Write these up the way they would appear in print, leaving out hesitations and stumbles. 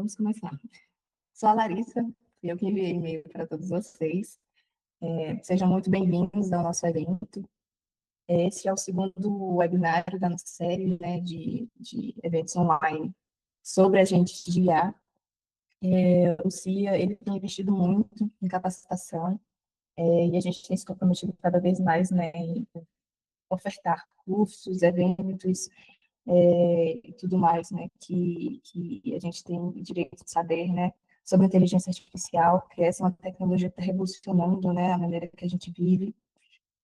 Vamos começar. Sou a Larissa, eu que enviei e-mail para todos vocês. Sejam muito bem-vindos ao nosso evento. Esse é o segundo webinário da nossa série, né, de eventos online sobre agentes de IA. O CIA, ele tem investido muito em capacitação, e a gente tem se comprometido cada vez mais, né, em ofertar cursos, eventos, e tudo mais, né, que a gente tem direito de saber, né, sobre inteligência artificial, que essa é uma tecnologia que está revolucionando, né, a maneira que a gente vive.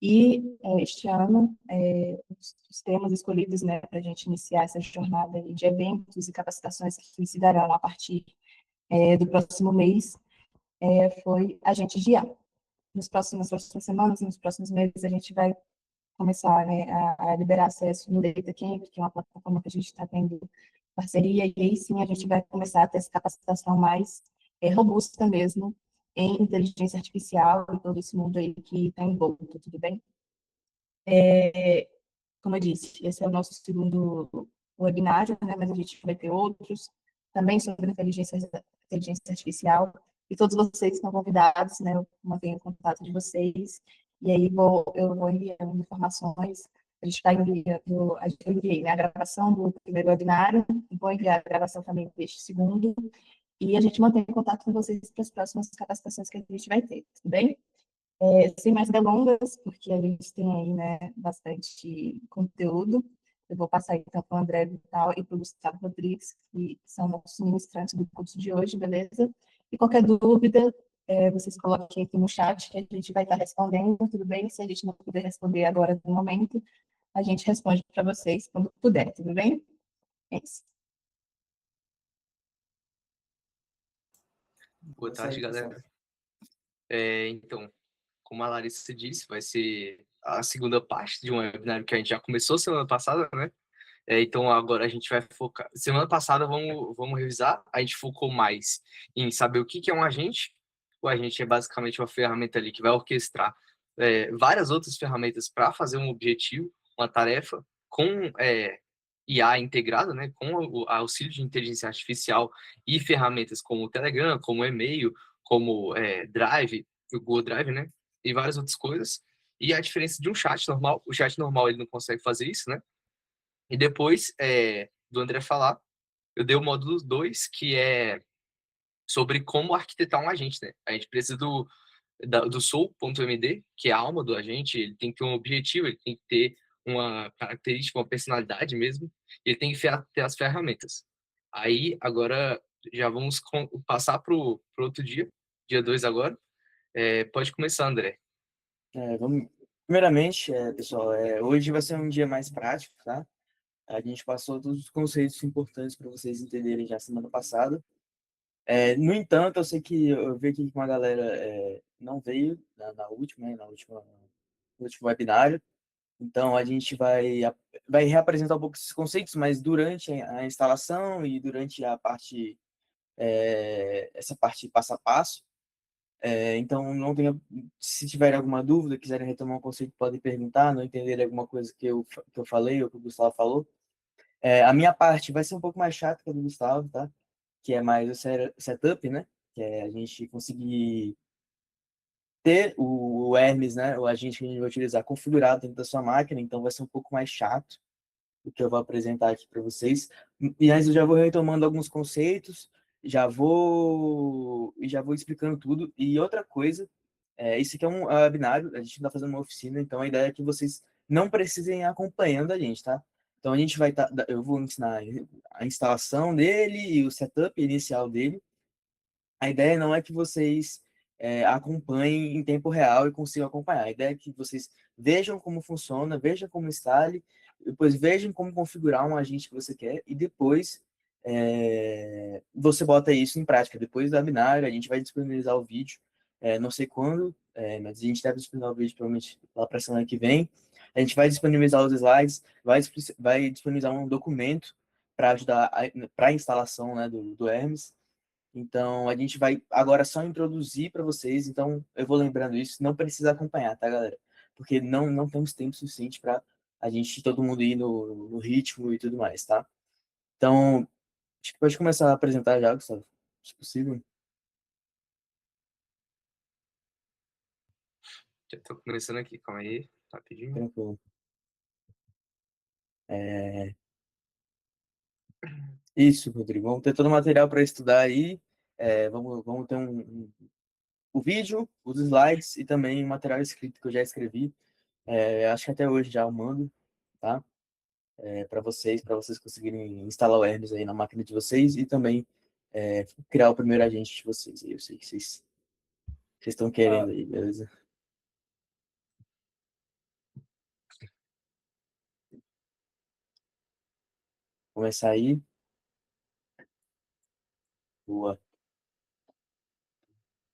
E este ano, os temas escolhidos, né, para a gente iniciar essa jornada aí de eventos e capacitações que se darão a partir do próximo mês, foi agentes de IA. Nas próximas semanas, nos próximos meses, a gente vai começar, né, a liberar acesso no DataCamp, que é uma plataforma que a gente está tendo parceria, e aí sim a gente vai começar a ter essa capacitação mais robusta mesmo em inteligência artificial e todo esse mundo aí que está envolto, tudo bem? Como eu disse, esse é o nosso segundo webinário, né, mas a gente vai ter outros também sobre inteligência artificial, e todos vocês estão convidados, né, eu mantenho o contato de vocês, e aí eu vou enviando informações, a gente está enviando, eu enviei, né, a gravação do primeiro webinário, vou enviar a gravação também deste segundo, e a gente mantém contato com vocês para as próximas capacitações que a gente vai ter, tudo bem? Sem mais delongas, porque a gente tem aí, né, bastante conteúdo, eu vou passar então para o André Vital e para o Gustavo Rodrigues, que são nossos ministrantes do curso de hoje, beleza? E qualquer dúvida, vocês coloquem aqui no chat, que a gente vai estar respondendo, tudo bem? Se a gente não puder responder agora no momento, a gente responde para vocês quando puder, tudo bem? É isso. Boa tarde, galera. Então, como a Larissa disse, vai ser a segunda parte de um webinário que a gente já começou semana passada, né? Então, agora a gente vai focar... Semana passada, vamos revisar. A gente focou mais em saber o que é um agente. O agente é basicamente uma ferramenta ali que vai orquestrar várias outras ferramentas para fazer um objetivo, uma tarefa, com IA integrada, né? Com o auxílio de inteligência artificial e ferramentas como o Telegram, como o e-mail, como Drive, o Google Drive, né? E várias outras coisas. E a diferença de um chat normal, o chat normal ele não consegue fazer isso, né? E depois do André falar, eu dei o módulo 2, que é sobre como arquitetar um agente, né? A gente precisa do soul.md, que é a alma do agente, ele tem que ter um objetivo, ele tem que ter uma característica, uma personalidade mesmo, ele tem que ter as ferramentas. Aí, agora, já vamos passar para o outro dia 2 agora. Pode começar, André. Primeiramente, pessoal, hoje vai ser um dia mais prático, tá? A gente passou todos os conceitos importantes para vocês entenderem já semana passada. No entanto, eu sei que eu vi aqui que uma galera não veio na última, né, no último webinário. Então, a gente vai reapresentar um pouco esses conceitos, mas durante a instalação e durante essa parte passo a passo. Então, não tenha, se tiver alguma dúvida, quiserem retomar um conceito, podem perguntar, não entenderem alguma coisa que eu falei ou que o Gustavo falou. A minha parte vai ser um pouco mais chata que a do Gustavo, tá? Que é mais o setup, né? Que é a gente conseguir ter o Hermes, né? O agente que a gente vai utilizar configurado dentro da sua máquina, então vai ser um pouco mais chato o que eu vou apresentar aqui para vocês. E antes eu já vou retomando alguns conceitos, já vou explicando tudo. E outra coisa, isso aqui é um webinário, a gente está fazendo uma oficina, então a ideia é que vocês não precisem ir acompanhando a gente, tá? Então a gente eu vou ensinar a instalação dele e o setup inicial dele. A ideia não é que vocês acompanhem em tempo real e consigam acompanhar. A ideia é que vocês vejam como funciona, vejam como instale, depois vejam como configurar um agente que você quer e depois você bota isso em prática. Depois do webinário, a gente vai disponibilizar o vídeo, não sei quando, mas a gente deve disponibilizar o vídeo provavelmente lá para a semana que vem. A gente vai disponibilizar os slides, vai disponibilizar um documento para ajudar para a instalação, né, do Hermes. Então, a gente vai agora só introduzir para vocês. Então, eu vou lembrando isso. Não precisa acompanhar, tá, galera? Porque não temos tempo suficiente para a gente, todo mundo ir no ritmo e tudo mais, tá? Então, Acho que pode começar a apresentar já, Gustavo, se possível. Já tô começando aqui, calma aí, rapidinho. Tranquilo. Isso, Rodrigo. Vamos ter todo o material para estudar aí. Vamos ter o vídeo, os slides e também o material escrito que eu já escrevi. Acho que até hoje já eu mando, tá? Para vocês conseguirem instalar o Hermes aí na máquina de vocês e também criar o primeiro agente de vocês. Eu sei que vocês estão querendo aí, beleza? Começar aí. Boa.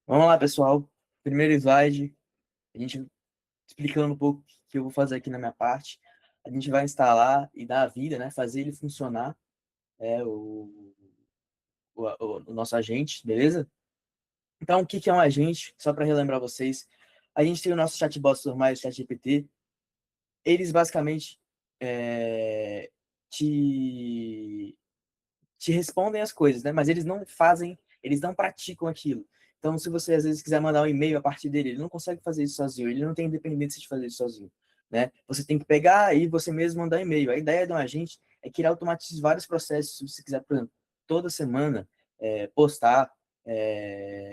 Vamos lá, pessoal. Primeiro slide. A gente explicando um pouco o que eu vou fazer aqui na minha parte. A gente vai instalar e dar a vida, né? Fazer ele funcionar, o nosso agente, beleza? Então, o que é um agente? Só para relembrar vocês, a gente tem o nosso chatbots normais, o ChatGPT. Eles basicamente é, te te respondem as coisas, né? Mas eles não fazem, eles não praticam aquilo. Então, se você às vezes quiser mandar um e-mail a partir dele, ele não consegue fazer isso sozinho, ele não tem independência de fazer isso sozinho, né? Você tem que pegar e você mesmo mandar e-mail. A ideia de um agente é que ele automatize vários processos. Se você quiser, por exemplo, toda semana postar,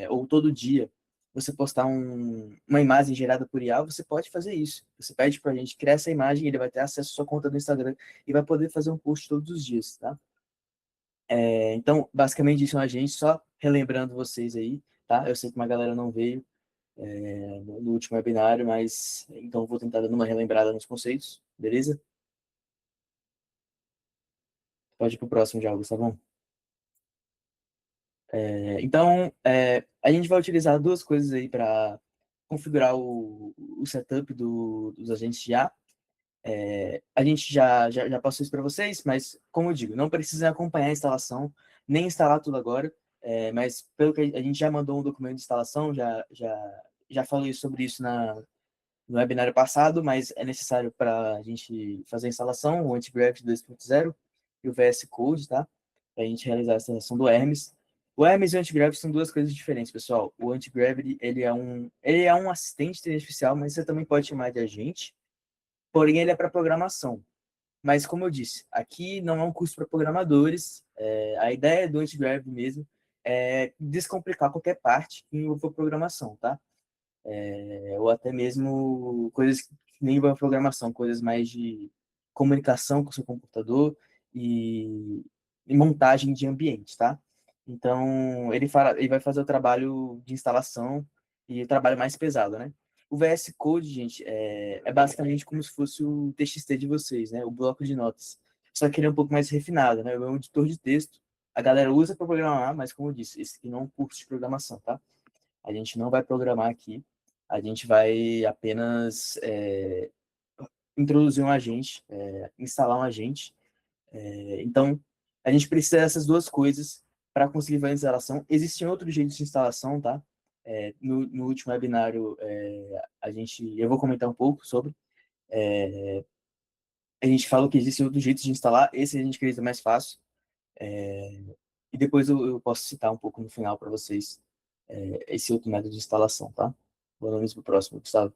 ou todo dia, você postar uma imagem gerada por IA, você pode fazer isso. Você pede para a gente criar essa imagem, ele vai ter acesso à sua conta do Instagram e vai poder fazer um post todos os dias, tá? Então, basicamente, isso é um agente, só relembrando vocês aí, tá? Eu sei que uma galera não veio no último webinário, mas então vou tentar dar uma relembrada nos conceitos, beleza? Pode ir pro próximo já, tá bom? Então, a gente vai utilizar duas coisas aí para configurar o setup dos agentes de IA. A gente já passou isso para vocês, mas, como eu digo, não precisam acompanhar a instalação, nem instalar tudo agora, mas pelo que a gente já mandou um documento de instalação, já falei sobre isso no webinário passado, mas é necessário para a gente fazer a instalação, o Antigravity 2.0 e o VS Code, tá? Para a gente realizar a instalação do Hermes. O Hermes e o Antigravity são duas coisas diferentes, pessoal. O Antigravity, ele é um assistente de inteligência artificial, mas você também pode chamar de agente, porém ele é para programação. Mas, como eu disse, aqui não é um curso para programadores. A ideia do Antigravity mesmo é descomplicar qualquer parte que envolva programação, tá? Ou até mesmo coisas que nem envolvem programação, coisas mais de comunicação com o seu computador e, e montagem de ambiente, tá? Então, ele vai fazer o trabalho de instalação e o trabalho mais pesado, né? O VS Code, gente, é basicamente como se fosse o TXT de vocês, né? O bloco de notas. Só que ele é um pouco mais refinado, né? É um editor de texto. A galera usa para programar, mas como eu disse, esse aqui não é um curso de programação, tá? A gente não vai programar aqui, a gente vai apenas introduzir um agente, instalar um agente. Então, a gente precisa dessas duas coisas para conseguir fazer a instalação. Existem outros jeitos de instalação, tá? No último webinário, eu vou comentar um pouco sobre. A gente falou que existem outros jeitos de instalar, esse a gente acredita mais fácil. E depois eu posso citar um pouco no final para vocês esse outro método de instalação, tá? Vamos para o próximo, Gustavo.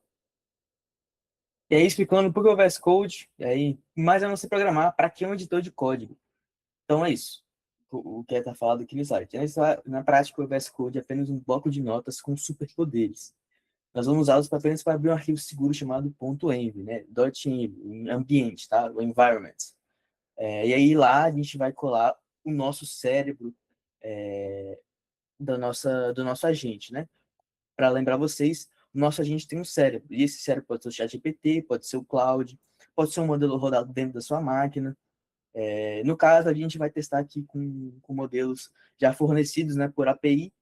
E aí, explicando por que o VS Code, e aí, mais é não se programar, para que um editor de código? Então é isso, o que está falado aqui no site. Na prática, o VS Code é apenas um bloco de notas com superpoderes. Nós vamos usá-los apenas para abrir um arquivo seguro chamado .env, né? .env, em ambiente, tá? O environment. E aí lá a gente vai colar o nosso cérebro do nosso agente, né? Para lembrar vocês, o nosso agente tem um cérebro, e esse cérebro pode ser o ChatGPT, pode ser o Cloud, pode ser um modelo rodado dentro da sua máquina. No caso, a gente vai testar aqui com modelos já fornecidos, né, por API,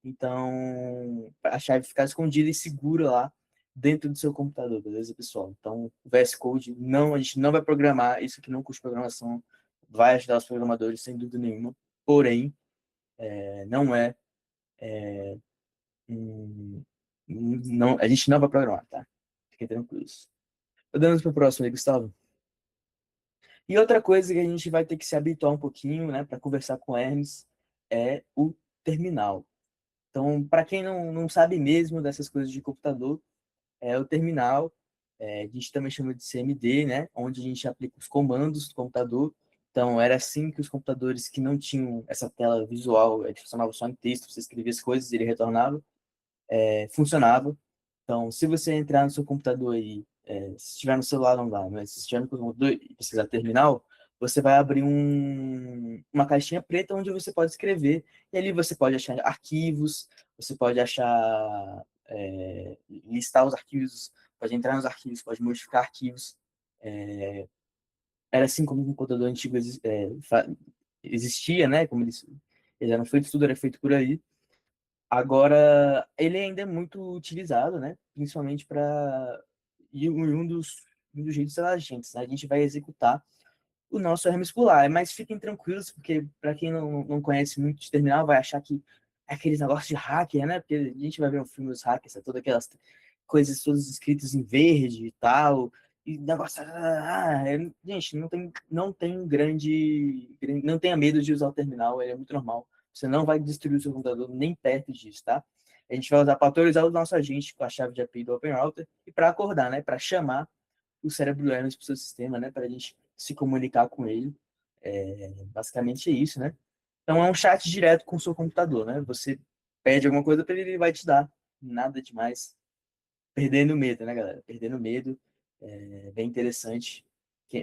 então a chave ficar escondida e segura lá dentro do seu computador, beleza, pessoal? Então, o VS Code, não, a gente não vai programar, isso aqui não custa programação, vai ajudar os programadores, sem dúvida nenhuma, porém, não é não, a gente não vai programar, tá? Fiquem tranquilos. Podemos para o próximo aí, Gustavo. E outra coisa que a gente vai ter que se habituar um pouquinho, né, para conversar com o Hermes, é o terminal. Então, para quem não sabe mesmo dessas coisas de computador, é o terminal, a gente também chama de CMD, né, onde a gente aplica os comandos do computador. Então, era assim que os computadores que não tinham essa tela visual, ele funcionava só em texto, você escrevia as coisas e ele retornava, funcionava. Então, se você entrar no seu computador aí, se estiver no celular não dá, mas se estiver no computador e precisar terminal, você vai abrir uma caixinha preta onde você pode escrever, e ali você pode achar arquivos, você pode achar, listar os arquivos, pode entrar nos arquivos, pode modificar arquivos. Era assim como o computador antigo existia, né? Como eles eram feitos, tudo era feito por aí. Agora, ele ainda é muito utilizado, né? Principalmente para um dos jeitos da gente, né? A gente vai executar o nosso R muscular. Mas fiquem tranquilos, porque para quem não conhece muito de terminal, vai achar que é aqueles negócios de hacker, né? Porque a gente vai ver um filme dos hackers, todas aquelas coisas todas escritas em verde e tal. E negócio. Gente, não tem não tenha medo de usar o terminal, ele é muito normal. Você não vai destruir o seu computador nem perto disso, tá? A gente vai usar para autorizar o nosso agente com a chave de API do OpenRouter e para acordar, né? Para chamar o cérebro Linux para o seu sistema, né? Para a gente se comunicar com ele. Basicamente é isso, né? Então é um chat direto com o seu computador, né? Você pede alguma coisa para ele, ele vai te dar. Nada demais. Perdendo medo, né, galera? Perdendo medo. É bem interessante.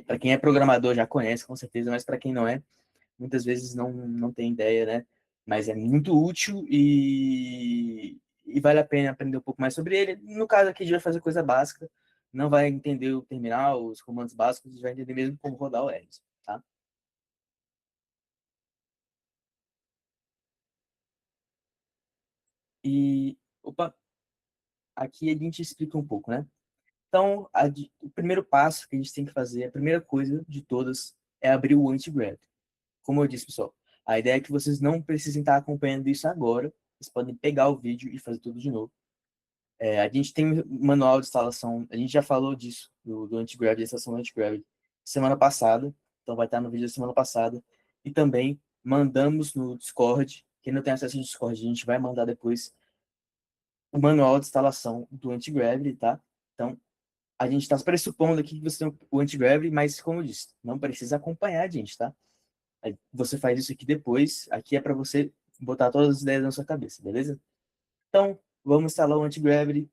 Para quem é programador já conhece, com certeza, mas para quem não é, muitas vezes não tem ideia, né? Mas é muito útil e vale a pena aprender um pouco mais sobre ele. No caso aqui, a gente vai fazer coisa básica, não vai entender o terminal, os comandos básicos, a gente vai entender mesmo como rodar o Rails, tá? Opa, aqui a gente explica um pouco, né? Então, o primeiro passo que a gente tem que fazer, a primeira coisa de todas, é abrir o anti-grab. Como eu disse, pessoal, a ideia é que vocês não precisem estar acompanhando isso agora, vocês podem pegar o vídeo e fazer tudo de novo. A gente tem um manual de instalação, a gente já falou disso, do anti-gravity, da instalação do anti-gravity, semana passada, então vai estar no vídeo da semana passada, e também mandamos no Discord, quem não tem acesso ao Discord, a gente vai mandar depois o manual de instalação do anti-gravity, tá? Então, a gente está pressupondo aqui que você tem o anti-gravity, mas como eu disse, não precisa acompanhar a gente, tá? Aí você faz isso aqui depois, aqui é para você botar todas as ideias na sua cabeça, beleza? Então, vamos instalar o anti-gravity.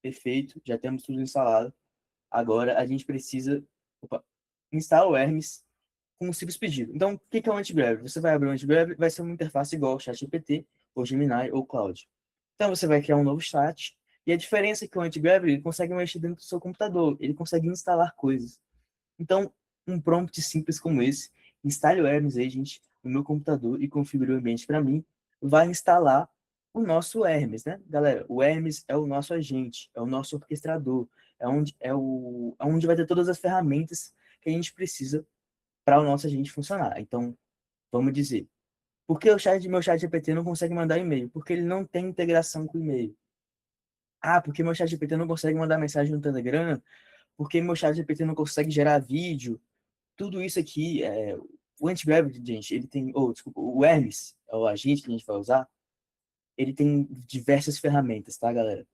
Perfeito, já temos tudo instalado. Agora a gente precisa instalar o Hermes com um simples pedido. Então, o que é o anti-gravity? Você vai abrir o anti-gravity, vai ser uma interface igual ao ChatGPT, ou Gemini, ou Cloud. Então, você vai criar um novo chat, e a diferença é que o anti-gravity ele consegue mexer dentro do seu computador, ele consegue instalar coisas. Então, um prompt simples como esse, instale o Hermes Agent no meu computador e configure o ambiente para mim, vai instalar o nosso Hermes, né? Galera, o Hermes é o nosso agente, é o nosso orquestrador, é onde vai ter todas as ferramentas que a gente precisa para o nosso agente funcionar. Então, vamos dizer, por que meu chat GPT não consegue mandar e-mail? Porque ele não tem integração com e-mail. Ah, porque meu chat GPT não consegue mandar mensagem no Telegram? Porque meu chat GPT não consegue gerar vídeo? Tudo isso aqui, o anti-gravity, gente, ele tem, desculpa, o Hermes, é o agente que a gente vai usar, ele tem diversas ferramentas, tá, galera?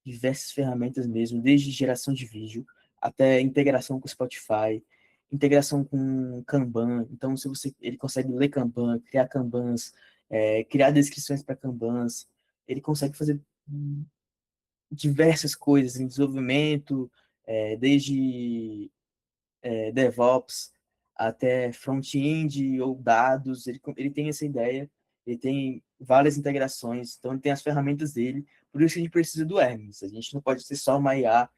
Diversas ferramentas mesmo, desde geração de vídeo até integração com o Spotify, integração com Kanban. Então, ele consegue ler Kanban, criar Kanbans, criar descrições para Kanbans, ele consegue fazer diversas coisas em desenvolvimento, desde DevOps até front-end ou dados, ele tem essa ideia, ele tem várias integrações, então ele tem as ferramentas dele, por isso que a gente precisa do Hermes, a gente não pode ter só uma IA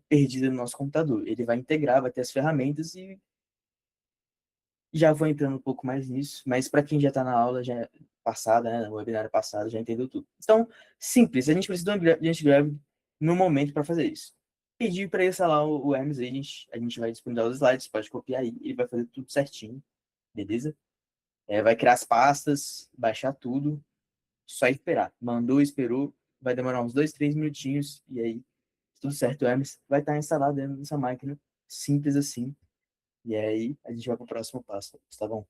perdida no nosso computador, ele vai integrar, vai ter as ferramentas e já vou entrando um pouco mais nisso, mas para quem já está na aula já passada, né, no webinário passado, já entendeu tudo. Então, simples, a gente precisa de um Anti-Gravity no momento para fazer isso. Pedir para instalar o Hermes Agent, a gente vai disponibilizar os slides, pode copiar aí, ele vai fazer tudo certinho, beleza? Vai criar as pastas, baixar tudo, só esperar. Mandou, esperou, vai demorar uns 2, 3 minutinhos, e aí, tudo certo, o Hermes vai estar instalado dentro dessa máquina, simples assim, E aí a gente vai para o próximo passo, tá bom?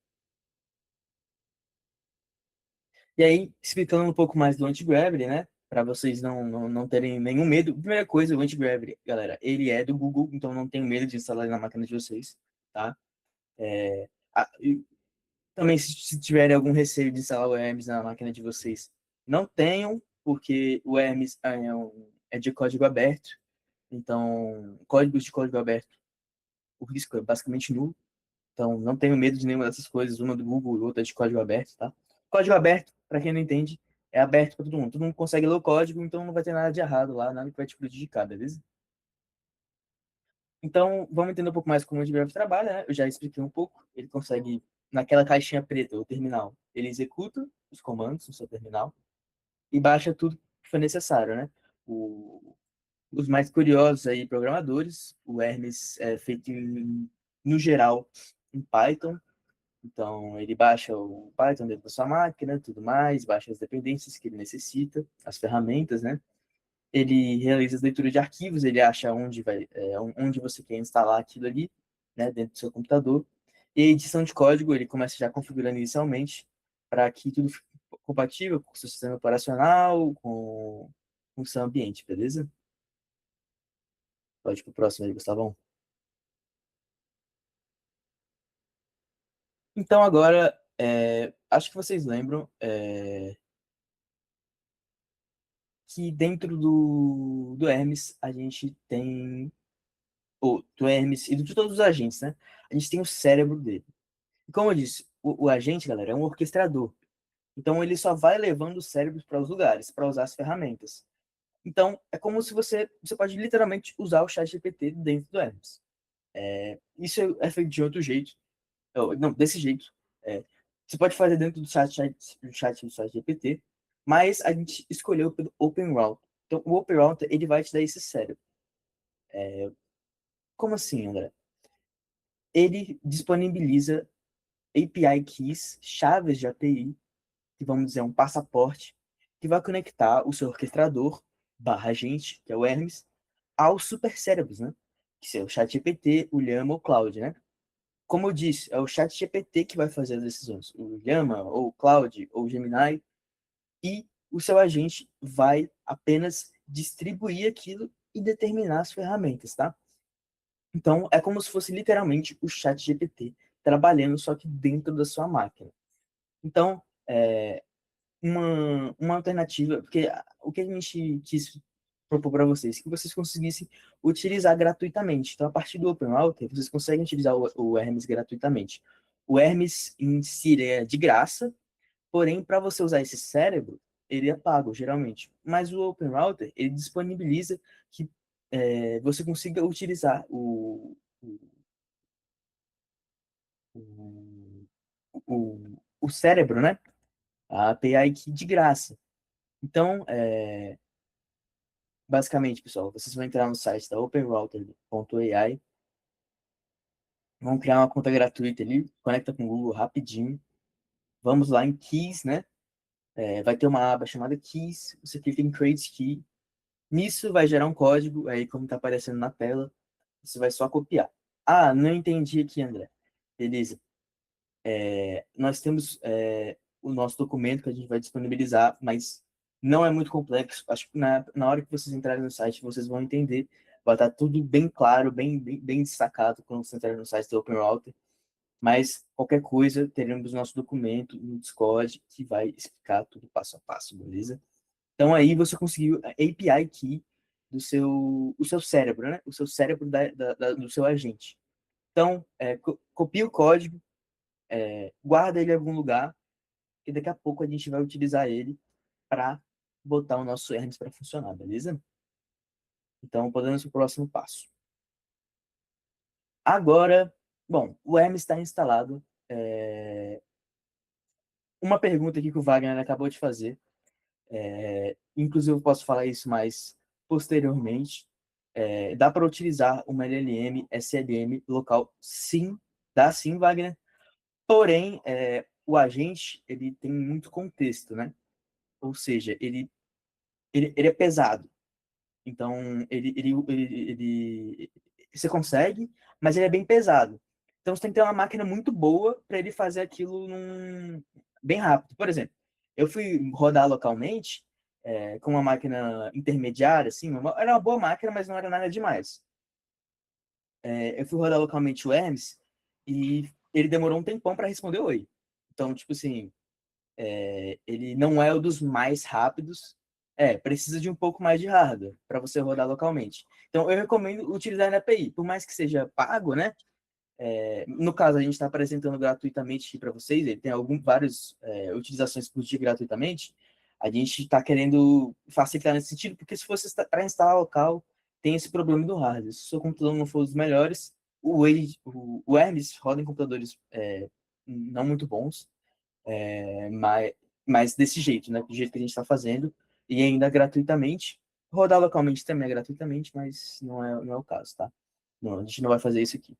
E aí, explicando um pouco mais do anti-gravity, né? Para vocês não terem nenhum medo. Primeira coisa, o anti-gravity, galera, ele é do Google, então não tenham medo de instalar ele na máquina de vocês, tá? E também, se tiverem algum receio de instalar o Hermes na máquina de vocês, não tenham, porque o Hermes é de código aberto. Então, códigos de código aberto, o risco é basicamente nulo. Então, não tenho medo de nenhuma dessas coisas, uma do Google e outra de código aberto, tá? Código aberto, para quem não entende, é aberto para todo mundo. Todo mundo consegue ler o código, então não vai ter nada de errado lá, nada que vai te prejudicar, beleza? Então, vamos entender um pouco mais como o Antigraph trabalha, né? Eu já expliquei um pouco. Ele consegue, naquela caixinha preta, o terminal, ele executa os comandos no seu terminal e baixa tudo que for necessário, né? Os mais curiosos aí, programadores, o Hermes é feito, no geral, em Python. Então, ele baixa o Python dentro da sua máquina, tudo mais, baixa as dependências que ele necessita, as ferramentas, né? Ele realiza as leituras de arquivos, ele acha onde você quer instalar aquilo ali, né, dentro do seu computador. E a edição de código, ele começa já configurando inicialmente para que tudo fique compatível com o seu sistema operacional, com o seu ambiente, beleza? Pode ir para o próximo aí, Gustavão. Então, agora, acho que vocês lembram que dentro do Hermes a gente tem, ou do Hermes e de todos os agentes, né? A gente tem o cérebro dele. E como eu disse, o agente, galera, é um orquestrador. Então ele só vai levando os cérebros para os lugares, para usar as ferramentas. Então é como se você pode literalmente usar o chat GPT dentro do Hermes. Isso é feito de outro jeito. Não, desse jeito. Você pode fazer dentro do chat GPT, mas a gente escolheu pelo Open Route. Então, o Open Route, ele vai te dar esse cérebro. Como assim, André? Ele disponibiliza API keys, chaves de API, que vamos dizer um passaporte, que vai conectar o seu orquestrador barra agente, que é o Hermes, aos supercérebros, né? Que é o ChatGPT, o Llama ou o Cloud, né? Como eu disse, é o ChatGPT que vai fazer as decisões. O Llama, ou o Cloud, ou o Gemini, e o seu agente vai apenas distribuir aquilo e determinar as ferramentas, tá? Então, é como se fosse literalmente o chat GPT trabalhando só que dentro da sua máquina. Então, uma alternativa, porque o que a gente quis propor para vocês, que vocês conseguissem utilizar gratuitamente. Então, a partir do OpenAuth, vocês conseguem utilizar o Hermes gratuitamente. O Hermes em si ele é de graça, porém, para você usar esse cérebro, ele é pago, geralmente. Mas o OpenRouter, ele disponibiliza que você consiga utilizar o, o cérebro, né? A API key de graça. Então, basicamente, pessoal, vocês vão entrar no site da openrouter.ai, vão criar uma conta gratuita ali, conecta com o Google rapidinho. Vamos lá em Keys, né? Vai ter uma aba chamada Keys, você clica em Create Key. Nisso vai gerar um código, aí como está aparecendo na tela, você vai só copiar. Ah, não entendi aqui, André. Beleza. Nós temos o nosso documento que a gente vai disponibilizar, mas não é muito complexo. Acho que na hora que vocês entrarem no site, vocês vão entender. Vai estar tudo bem claro, bem destacado quando vocês entrarem no site do OpenRouter. Mas qualquer coisa, teremos nosso documento no Discord que vai explicar tudo passo a passo, beleza? Então aí você conseguiu a API key o seu cérebro, né? O seu cérebro do seu agente. Então, copia o código, guarda ele em algum lugar, e daqui a pouco a gente vai utilizar ele para botar o nosso Hermes para funcionar, beleza? Então, podemos para o próximo passo. Agora, bom, o Hermes está instalado. Uma pergunta aqui que o Wagner acabou de fazer, inclusive eu posso falar isso mais posteriormente. Dá para utilizar uma LLM, SLM local? Sim, dá sim, Wagner. Porém, o agente ele tem muito contexto, né? Ou seja, ele é pesado. Então, você consegue, mas ele é bem pesado. Então você tem que ter uma máquina muito boa para ele fazer aquilo bem rápido. Por exemplo, eu fui rodar localmente com uma máquina intermediária, assim, era uma boa máquina, mas não era nada demais. Eu fui rodar localmente o Hermes e ele demorou um tempão para responder oi. Então, tipo assim, ele não é o dos mais rápidos. Precisa de um pouco mais de hardware para você rodar localmente. Então, eu recomendo utilizar a API. Por mais que seja pago, né? No caso, a gente está apresentando gratuitamente aqui para vocês. Ele tem várias utilizações por dia gratuitamente. A gente está querendo facilitar nesse sentido, porque se fosse para instalar local, tem esse problema do hardware. Se o seu computador não for dos melhores, o Hermes roda em computadores não muito bons, mas desse jeito, né? Do jeito que a gente está fazendo, e ainda gratuitamente. Rodar localmente também é gratuitamente, mas não é o caso, tá? Não, a gente não vai fazer isso aqui.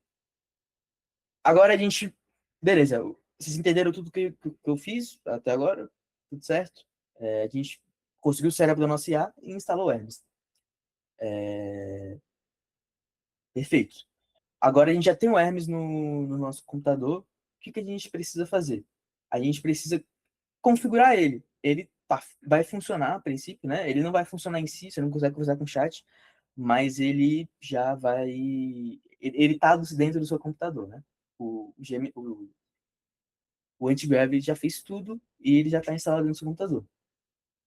Agora a gente. Beleza, vocês entenderam tudo que eu fiz até agora? Tudo certo? A gente conseguiu o cérebro da nossa IA e instalou o Hermes. Perfeito. Agora a gente já tem o Hermes no nosso computador. O que a gente precisa fazer? A gente precisa configurar ele. Ele vai funcionar a princípio, né? Ele não vai funcionar em si, você não consegue conversar com o chat, mas ele já vai. Ele está dentro do seu computador, né? O anti-gravity já fez tudo e ele já está instalado no seu computador.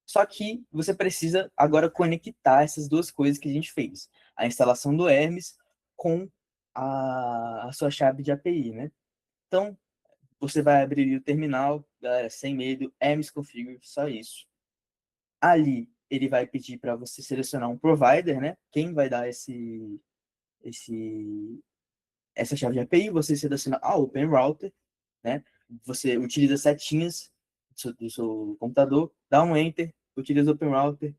Só que você precisa agora conectar essas duas coisas que a gente fez. A instalação do Hermes com a sua chave de API, né? Então, você vai abrir o terminal, galera, sem medo, Hermes Configure, só isso. Ali, ele vai pedir para você selecionar um provider, né? Quem vai dar essa chave de API, você seleciona a Open Router, né? Você utiliza setinhas do seu computador, dá um Enter, utiliza o Open Router,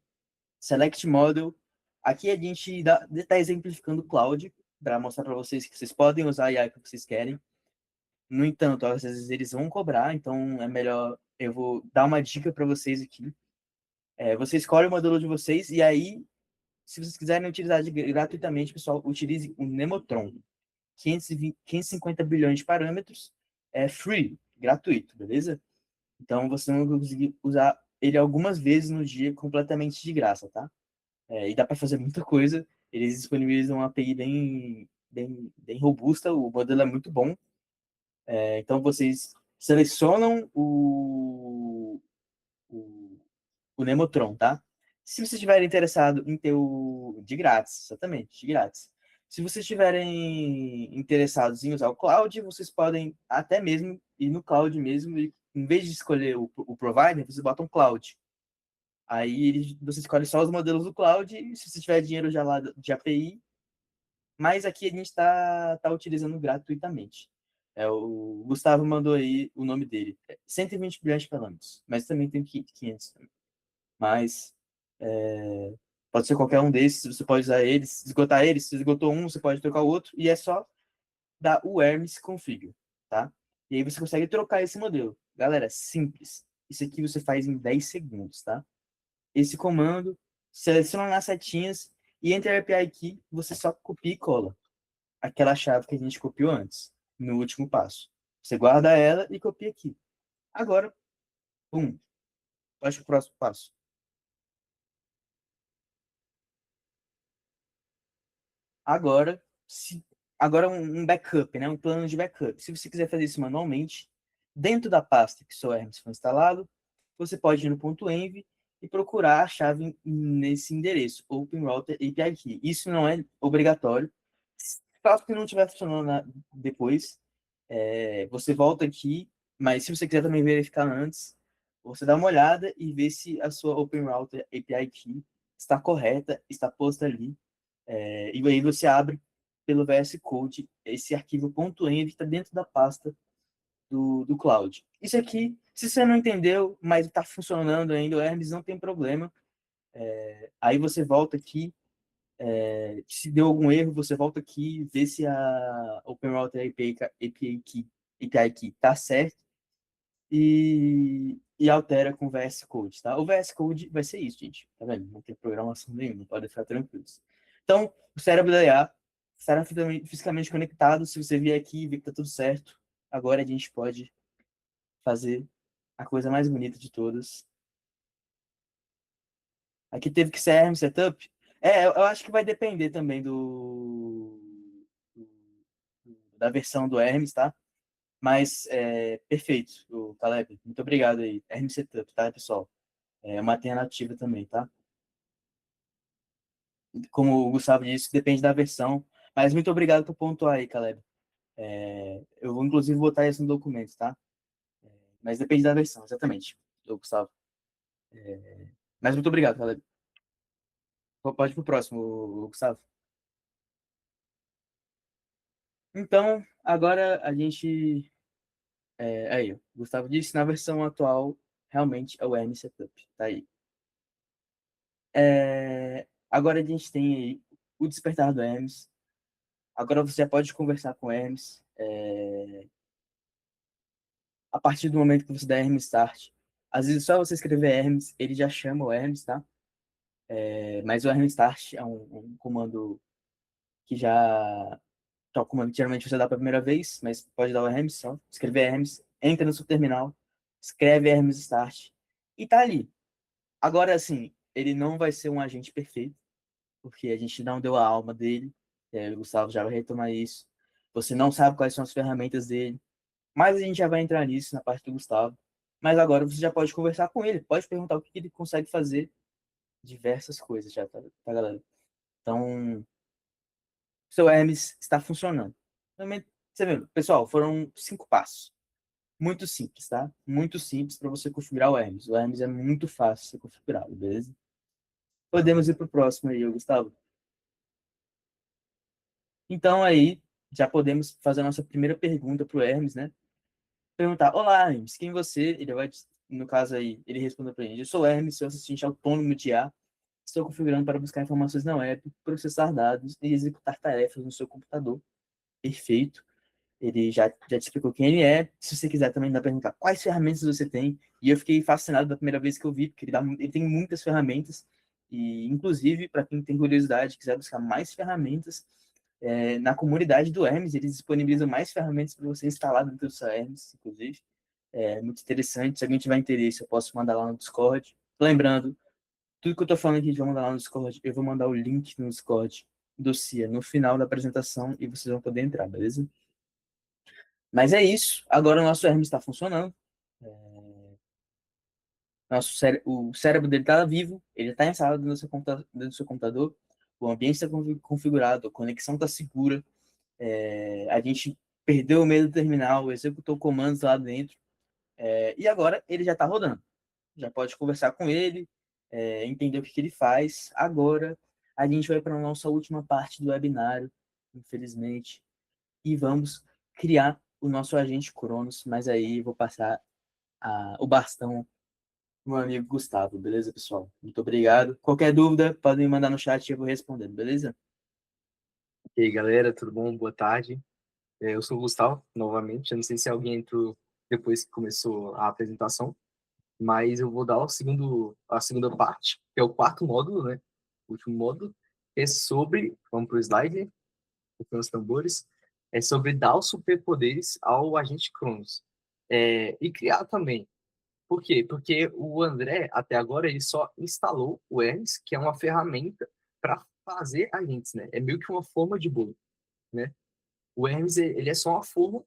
Select Model. Aqui a gente está exemplificando o Cloud, para mostrar para vocês que vocês podem usar a AI que vocês querem. No entanto, às vezes eles vão cobrar, então é melhor, eu vou dar uma dica para vocês aqui. Você escolhe o modelo de vocês e aí, se vocês quiserem utilizar gratuitamente, pessoal, utilize o Nemotron. 550 bilhões de parâmetros, free, gratuito, beleza? Então você não vai conseguir usar ele algumas vezes no dia completamente de graça, tá? E dá para fazer muita coisa. Eles disponibilizam uma API bem robusta, o modelo é muito bom. Então vocês selecionam o Nemotron, tá? Se vocês estiverem interessados em ter o de grátis, exatamente, de grátis. Se vocês estiverem interessados em usar o cloud, vocês podem até mesmo ir no cloud mesmo e em vez de escolher o provider, vocês botam cloud. Aí você escolhe só os modelos do cloud e se você tiver dinheiro já lá de API, mas aqui a gente tá utilizando gratuitamente. O Gustavo mandou aí o nome dele. 120 bilhões de parâmetros, mas também tem 500 também. Mas pode ser qualquer um desses, você pode usar eles, esgotar eles, se esgotou um, você pode trocar o outro, e é só dar o Hermes Configure, tá? E aí você consegue trocar esse modelo. Galera, simples. Isso aqui você faz em 10 segundos, tá? Esse comando, seleciona nas setinhas e entre a API Key, você só copia e cola aquela chave que a gente copiou antes, no último passo. Você guarda ela e copia aqui. Agora, pum, pode para o próximo passo. Agora, agora um backup, né? Um plano de backup. Se você quiser fazer isso manualmente, dentro da pasta que o seu Hermes foi instalado, você pode ir no ponto .env e procurar a chave nesse endereço, Open Router API Key. Isso não é obrigatório. Caso que não estiver funcionando depois, você volta aqui, mas se você quiser também verificar antes, você dá uma olhada e vê se a sua Open Router API Key está correta, está posta ali. E aí você abre pelo VS Code esse arquivo .env que está dentro da pasta do cloud. Isso aqui, se você não entendeu, mas está funcionando ainda, o Hermes não tem problema. Aí você volta aqui, se deu algum erro, você volta aqui, vê se a Open Router API Key está certo e altera com o VS Code, tá? O VS Code vai ser isso, gente. Tá vendo? Não tem programação nenhuma, pode ficar tranquilos. Então, o cérebro da IA estará fisicamente conectado. Se você vier aqui e ver que tá tudo certo, agora a gente pode fazer a coisa mais bonita de todas. Aqui teve que ser Hermes Setup. Eu acho que vai depender também da versão do Hermes, tá? Mas perfeito, o Caleb. Muito obrigado aí. Hermes Setup, tá, pessoal? É uma alternativa também, tá? Como o Gustavo disse, depende da versão. Mas muito obrigado por pontuar aí, Caleb. Eu vou, inclusive, botar isso no documento, tá? Mas depende da versão, exatamente, do Gustavo. Mas muito obrigado, Caleb. Pode ir pro próximo, Gustavo. Então, agora a gente. Aí, o Gustavo disse, na versão atual, realmente é o Hermes Setup. Tá aí. Agora a gente tem aí o despertar do Hermes. Agora você já pode conversar com o Hermes. A partir do momento que você der Hermes Start. Às vezes só você escrever Hermes, ele já chama o Hermes, tá? Mas o Hermes Start é um comando que já. Que é um comando que geralmente você dá pela primeira vez, mas pode dar o Hermes só. Escrever Hermes, entra no seu terminal, escreve Hermes Start e tá ali. Agora, assim, ele não vai ser um agente perfeito, porque a gente não deu a alma dele. O Gustavo já vai retomar isso. Você não sabe quais são as ferramentas dele. Mas a gente já vai entrar nisso na parte do Gustavo. Mas agora você já pode conversar com ele, pode perguntar o que ele consegue fazer, diversas coisas já, tá, galera? Então, seu Hermes está funcionando. Realmente, você vê, pessoal, foram 5 passos. Muito simples, tá? Muito simples para você configurar o Hermes. O Hermes é muito fácil de ser configurado, beleza? Podemos ir para o próximo aí, Gustavo. Então, aí, já podemos fazer a nossa primeira pergunta para o Hermes, né? Perguntar: olá, Hermes, quem você? Ele vai, no caso aí, ele respondeu para a gente: eu sou Hermes, seu assistente autônomo de IA. Estou configurando para buscar informações na web, processar dados e executar tarefas no seu computador. Perfeito. Ele já te explicou quem ele é. Se você quiser também dá para perguntar quais ferramentas você tem. E eu fiquei fascinado da primeira vez que eu vi, porque ele tem muitas ferramentas. E, inclusive, para quem tem curiosidade, quiser buscar mais ferramentas, na comunidade do Hermes, eles disponibilizam mais ferramentas para você instalar dentro do seu Hermes, inclusive. É muito interessante. Se alguém tiver interesse, eu posso mandar lá no Discord. Lembrando, tudo que eu estou falando aqui, a gente vai mandar lá no Discord. Eu vou mandar o link no Discord do CIA no final da apresentação e vocês vão poder entrar, beleza? Mas é isso. Agora o nosso Hermes está funcionando. O cérebro dele está vivo. Ele está instalado dentro do seu computador. O ambiente está configurado. A conexão está segura. A gente perdeu o medo do terminal. Executou comandos lá dentro. E agora ele já está rodando. Já pode conversar com ele. Entender o que ele faz. Agora a gente vai para a nossa última parte do webinário, infelizmente. E vamos criar o nosso agente Cronos, mas aí eu vou passar o bastão pro meu amigo Gustavo, beleza, pessoal? Muito obrigado. Qualquer dúvida, podem me mandar no chat e eu vou respondendo, beleza? E aí, galera, tudo bom? Boa tarde. Eu sou o Gustavo, novamente. Eu não sei se alguém entrou depois que começou a apresentação, mas eu vou dar a segunda parte, que é o quarto módulo, né? O último módulo, é sobre, vamos para o slide, os tambores, é sobre dar os superpoderes ao agente Cronos. E criar também. Por quê? Porque o André, até agora, ele só instalou o Hermes, que é uma ferramenta para fazer agentes, né? É meio que uma forma de bolo, né? O Hermes, ele é só uma forma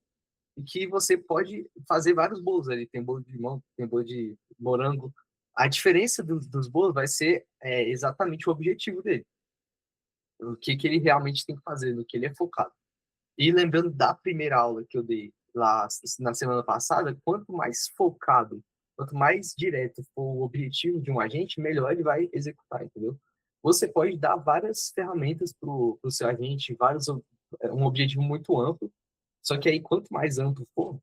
que você pode fazer vários bolos ali. Tem bolo de limão, tem bolo de morango. A diferença dos bolos vai ser exatamente o objetivo dele. O que ele realmente tem que fazer, no que ele é focado. E lembrando da primeira aula que eu dei lá na semana passada, quanto mais focado, quanto mais direto for o objetivo de um agente, melhor ele vai executar, entendeu? Você pode dar várias ferramentas para o seu agente, um objetivo muito amplo, só que aí quanto mais amplo for,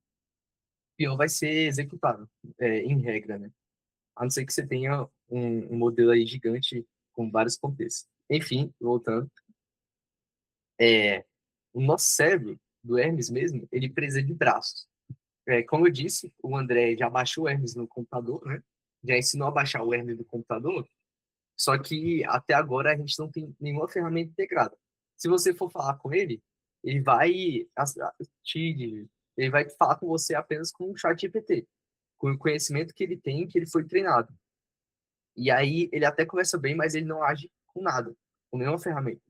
pior vai ser executado, em regra, né? A não ser que você tenha um modelo aí gigante com vários contextos. Enfim, voltando, o nosso cérebro, do Hermes mesmo, ele precisa de braços. Como eu disse, o André já baixou o Hermes no computador, né? Já ensinou a baixar o Hermes no computador, só que até agora a gente não tem nenhuma ferramenta integrada. Se você for falar com ele, ele vai ele vai falar com você apenas com o chat GPT, com o conhecimento que ele tem, que ele foi treinado. E aí ele até conversa bem, mas ele não age com nada, com nenhuma ferramenta.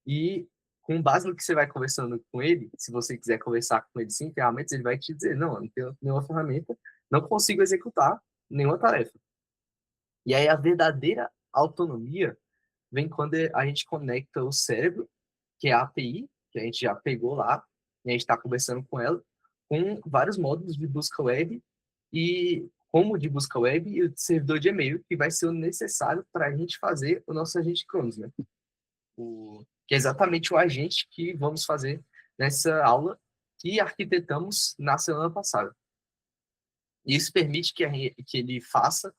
E com base no que você vai conversando com ele, se você quiser conversar com ele sem ferramentas, ele vai te dizer, não, eu não tenho nenhuma ferramenta, não consigo executar nenhuma tarefa. E aí a verdadeira autonomia vem quando a gente conecta o cérebro, que é a API, que a gente já pegou lá, e a gente está conversando com ela, com vários módulos de busca web, e como de busca web e o servidor de e-mail, que vai ser o necessário para a gente fazer o nosso agente Cronos, né? Que é exatamente o agente que vamos fazer nessa aula que arquitetamos na semana passada. E isso permite que ele faça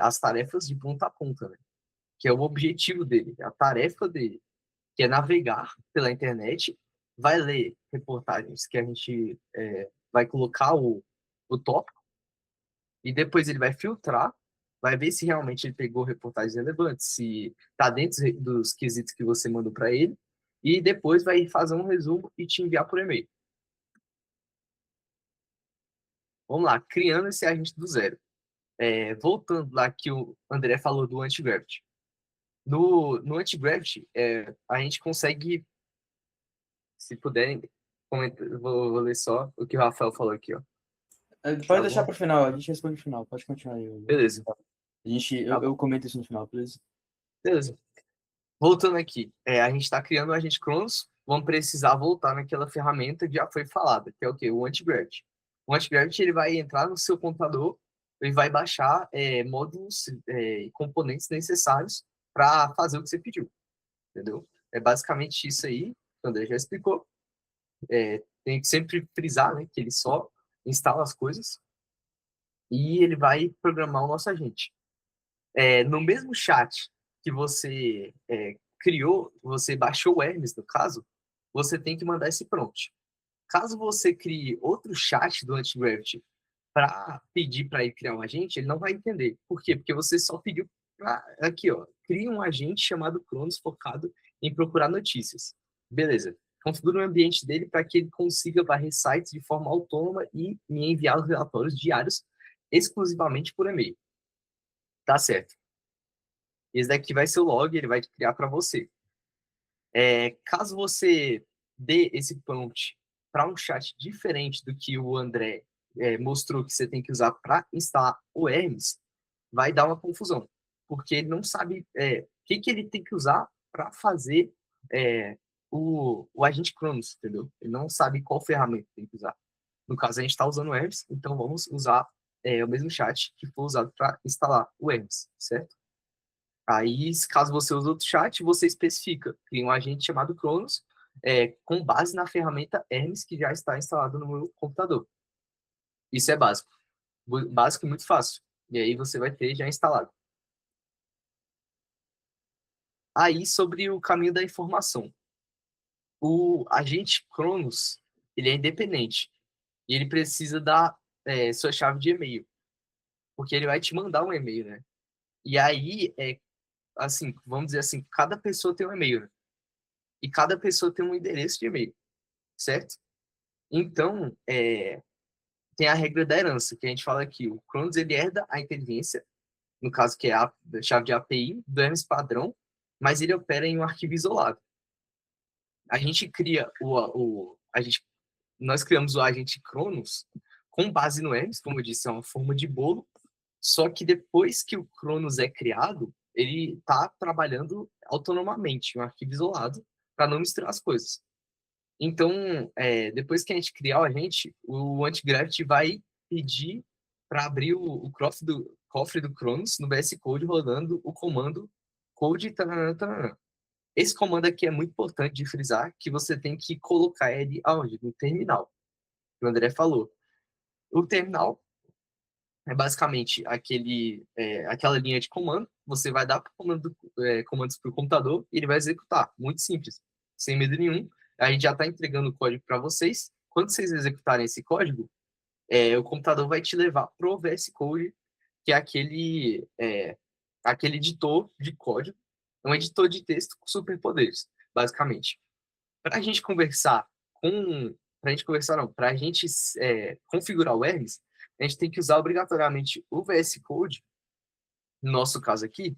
as tarefas de ponta a ponta, né? Que é o objetivo dele, a tarefa dele, que é navegar pela internet, vai ler reportagens que a gente vai colocar o tópico, e depois ele vai filtrar, vai ver se realmente ele pegou reportagens relevantes, se está dentro dos quesitos que você mandou para ele, e depois vai fazer um resumo e te enviar por e-mail. Vamos lá, criando esse agente do zero. Voltando lá que o André falou do anti-gravity. No anti-gravity, a gente consegue, se puderem, vou ler só o que o Rafael falou aqui, ó. Pode deixar para o final, a gente responde no final. Pode continuar aí. Beleza. Eu comento isso no final, beleza? Beleza. Voltando aqui, a gente está criando o agente Cronos, vamos precisar voltar naquela ferramenta que já foi falada, que é o quê? O anti-gravity. O anti-gravity ele vai entrar no seu computador e vai baixar módulos e componentes necessários para fazer o que você pediu, entendeu? É basicamente isso aí, o André já explicou. Tem que sempre frisar, né, que ele só instala as coisas e ele vai programar o nosso agente. No mesmo chat que você criou, você baixou o Hermes, no caso, você tem que mandar esse prompt. Caso você crie outro chat do Antigravity para pedir para ele criar um agente, ele não vai entender. Por quê? Porque você só pediu aqui, ó, cria um agente chamado Cronos focado em procurar notícias. Beleza. Configura o ambiente dele para que ele consiga varrer sites de forma autônoma e me enviar os relatórios diários exclusivamente por e-mail. Tá certo. Esse daqui vai ser o log, ele vai criar para você. Caso você dê esse prompt para um chat diferente do que o André mostrou que você tem que usar para instalar o Hermes, vai dar uma confusão, porque ele não sabe o que ele tem que usar para fazer o agente Cronos, entendeu? Ele não sabe qual ferramenta tem que usar. No caso, a gente está usando o Hermes, então vamos usar o mesmo chat que foi usado para instalar o Hermes, certo? Aí, caso você use outro chat, você especifica, cria um agente chamado Cronos, com base na ferramenta Hermes que já está instalada no meu computador. Isso é básico. Básico e muito fácil. E aí você vai ter já instalado. Aí, sobre o caminho da informação. O agente Cronos, ele é independente. E ele precisa da sua chave de e-mail. Porque ele vai te mandar um e-mail, né? E aí, assim, vamos dizer assim, cada pessoa tem um e-mail, né? E cada pessoa tem um endereço de e-mail, certo? Então, tem a regra da herança, que a gente fala aqui. O Cronos, ele herda a inteligência, no caso que é a chave de API, do Hermes padrão, mas ele opera em um arquivo isolado. A gente cria nós criamos o agente Cronos com base no Hermes, como eu disse, é uma forma de bolo, só que depois que o Cronos é criado, ele está trabalhando autonomamente, em um arquivo isolado, para não misturar as coisas. Então, depois que a gente criar o agente, o Antigravity vai pedir para abrir o cofre do Cronos no VS Code rodando o comando code tanana, tanana. Esse comando aqui é muito importante de frisar que você tem que colocar ele aonde? No terminal. O André falou. O terminal é basicamente aquela linha de comando. Você vai dar comandos para o computador e ele vai executar. Muito simples, sem medo nenhum. A gente já está entregando o código para vocês. Quando vocês executarem esse código, o computador vai te levar para o VS Code, que é aquele editor de código. É um editor de texto com superpoderes, basicamente. Para a gente conversar com... Para a gente conversar, não. Para a gente configurar o Hermes, a gente tem que usar obrigatoriamente o VS Code, no nosso caso aqui,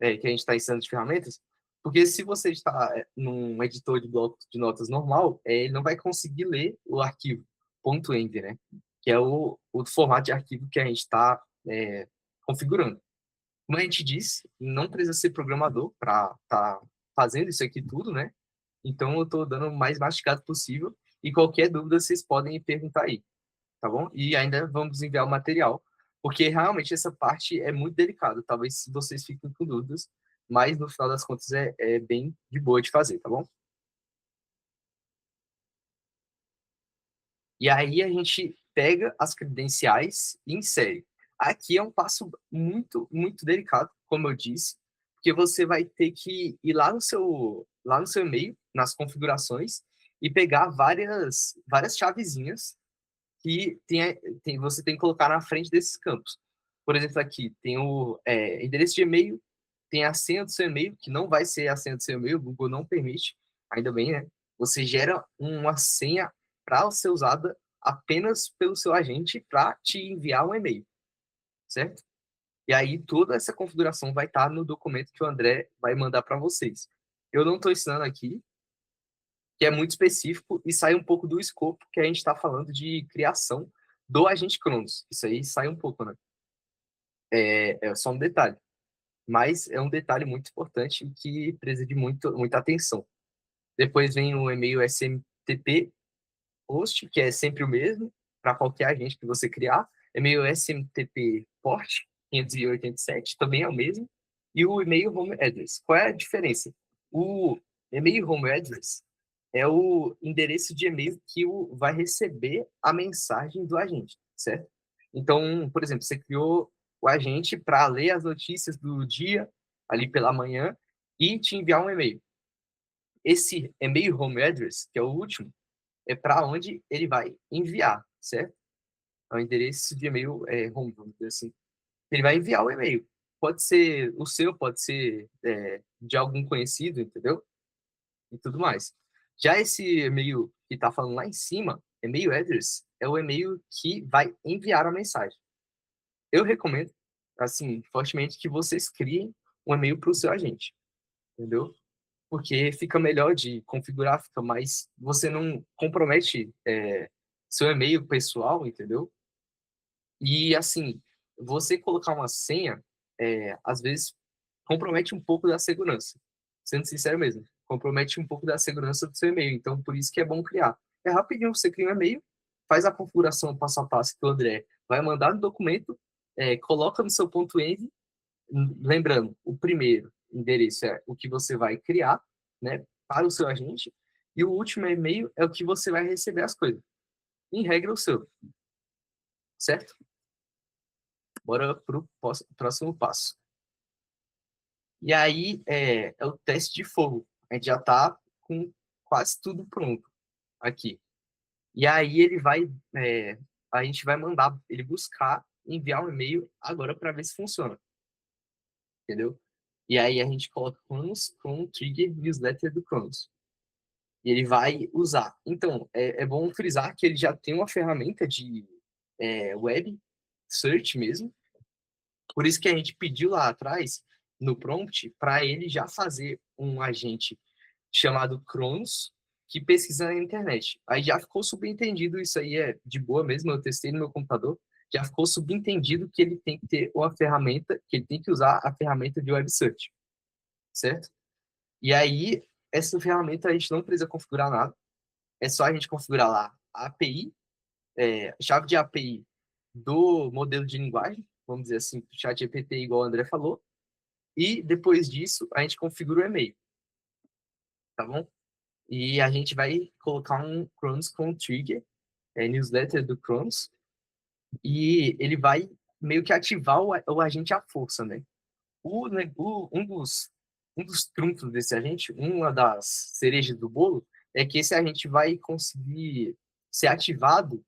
que a gente está ensinando de ferramentas, porque se você está num editor de bloco de notas normal, ele não vai conseguir ler o arquivo .env, né? Que é o formato de arquivo que a gente está configurando. Como a gente disse, não precisa ser programador para estar fazendo isso aqui tudo, né? Então, eu estou dando o mais mastigado possível e qualquer dúvida vocês podem perguntar aí, tá bom? E ainda vamos enviar o material, porque realmente essa parte é muito delicada. Talvez vocês fiquem com dúvidas, mas no final das contas é bem de boa de fazer, tá bom? E aí a gente pega as credenciais e insere. Aqui é um passo muito, muito delicado, como eu disse, porque você vai ter que ir lá no seu e-mail, nas configurações, e pegar várias chavezinhas que você tem que colocar na frente desses campos. Por exemplo, aqui tem o endereço de e-mail, tem a senha do seu e-mail, que não vai ser a senha do seu e-mail, o Google não permite, ainda bem, né? Você gera uma senha para ser usada apenas pelo seu agente para te enviar um e-mail, certo? E aí toda essa configuração vai estar no documento que o André vai mandar para vocês. Eu não estou ensinando aqui, que é muito específico e sai um pouco do escopo que a gente está falando de criação do agente Cronos. Isso aí sai um pouco, né? É só um detalhe. Mas é um detalhe muito importante que precisa de muita atenção. Depois vem o e-mail SMTP host, que é sempre o mesmo, para qualquer agente que você criar. E-mail SMTP port 587 também é o mesmo. E o e-mail home address. Qual é a diferença? O e-mail home address é o endereço de e-mail que vai receber a mensagem do agente, certo? Então, por exemplo, você criou o agente para ler as notícias do dia, ali pela manhã, e te enviar um e-mail. Esse e-mail home address, que é o último, é para onde ele vai enviar, certo? É o endereço de e-mail home, vamos dizer assim. Ele vai enviar o e-mail. Pode ser o seu, pode ser de algum conhecido, entendeu? E tudo mais. Já esse e-mail que está falando lá em cima, e-mail address, é o e-mail que vai enviar a mensagem. Eu recomendo, assim, fortemente que vocês criem um e-mail para o seu agente, entendeu? Porque fica melhor de configurar, fica mais... Você não compromete seu e-mail pessoal, entendeu? E, assim, você colocar uma senha, às vezes, compromete um pouco da segurança. Sendo sincero mesmo, compromete um pouco da segurança do seu e-mail. Então, por isso que é bom criar. É rapidinho, você cria um e-mail, faz a configuração passo a passo que o André vai mandar no documento, coloca no seu ponto .env, lembrando, o primeiro endereço é o que você vai criar, né, para o seu agente, e o último e-mail é o que você vai receber as coisas. Em regra, o seu, certo? Bora para o próximo passo. E aí é o teste de fogo. A gente já está com quase tudo pronto aqui. E aí a gente vai mandar ele buscar, enviar um e-mail agora para ver se funciona. Entendeu? E aí a gente coloca Cronos com o trigger newsletter do Cronos. E ele vai usar. Então, é bom frisar que ele já tem uma ferramenta de web search mesmo. Por isso que a gente pediu lá atrás, no prompt, para ele já fazer um agente chamado Cronos, que pesquisa na internet. Aí já ficou subentendido, isso aí é de boa mesmo, eu testei no meu computador, já ficou subentendido que ele tem que ter uma ferramenta, que ele tem que usar a ferramenta de web search, certo? E aí, essa ferramenta a gente não precisa configurar nada, é só a gente configurar lá a API, chave de API do modelo de linguagem, vamos dizer assim, chat GPT, igual o André falou, e depois disso a gente configura o e-mail, tá bom? E a gente vai colocar um Cronos com trigger, newsletter do Cronos, e ele vai meio que ativar o agente à força, né? Um dos trunfos desse agente, uma das cerejas do bolo, é que esse agente vai conseguir ser ativado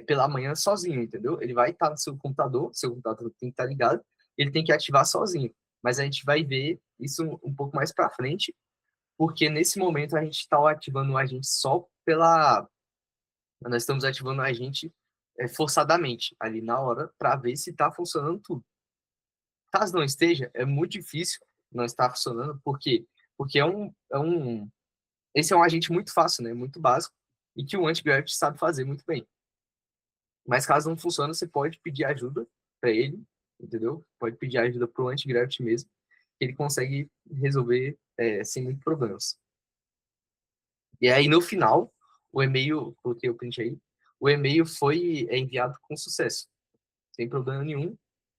pela manhã sozinho, entendeu? Ele vai estar no seu computador tem que estar ligado, ele tem que ativar sozinho. Mas a gente vai ver isso um pouco mais para frente. porque nesse momento a gente está ativando o agente só pela... Nós estamos ativando o agente forçadamente, ali na hora, para ver se está funcionando tudo. Caso não esteja, é muito difícil não estar funcionando, por quê? Porque esse é um agente muito fácil, né? Muito básico, e que o anti-gravity sabe fazer muito bem. Mas caso não funcione, você pode pedir ajuda para ele, entendeu? Pode pedir ajuda para o anti-gravity mesmo, que ele consegue resolver sem muitos problemas. E aí, no final, o e-mail, coloquei o print aí, o e-mail foi enviado com sucesso, sem problema nenhum.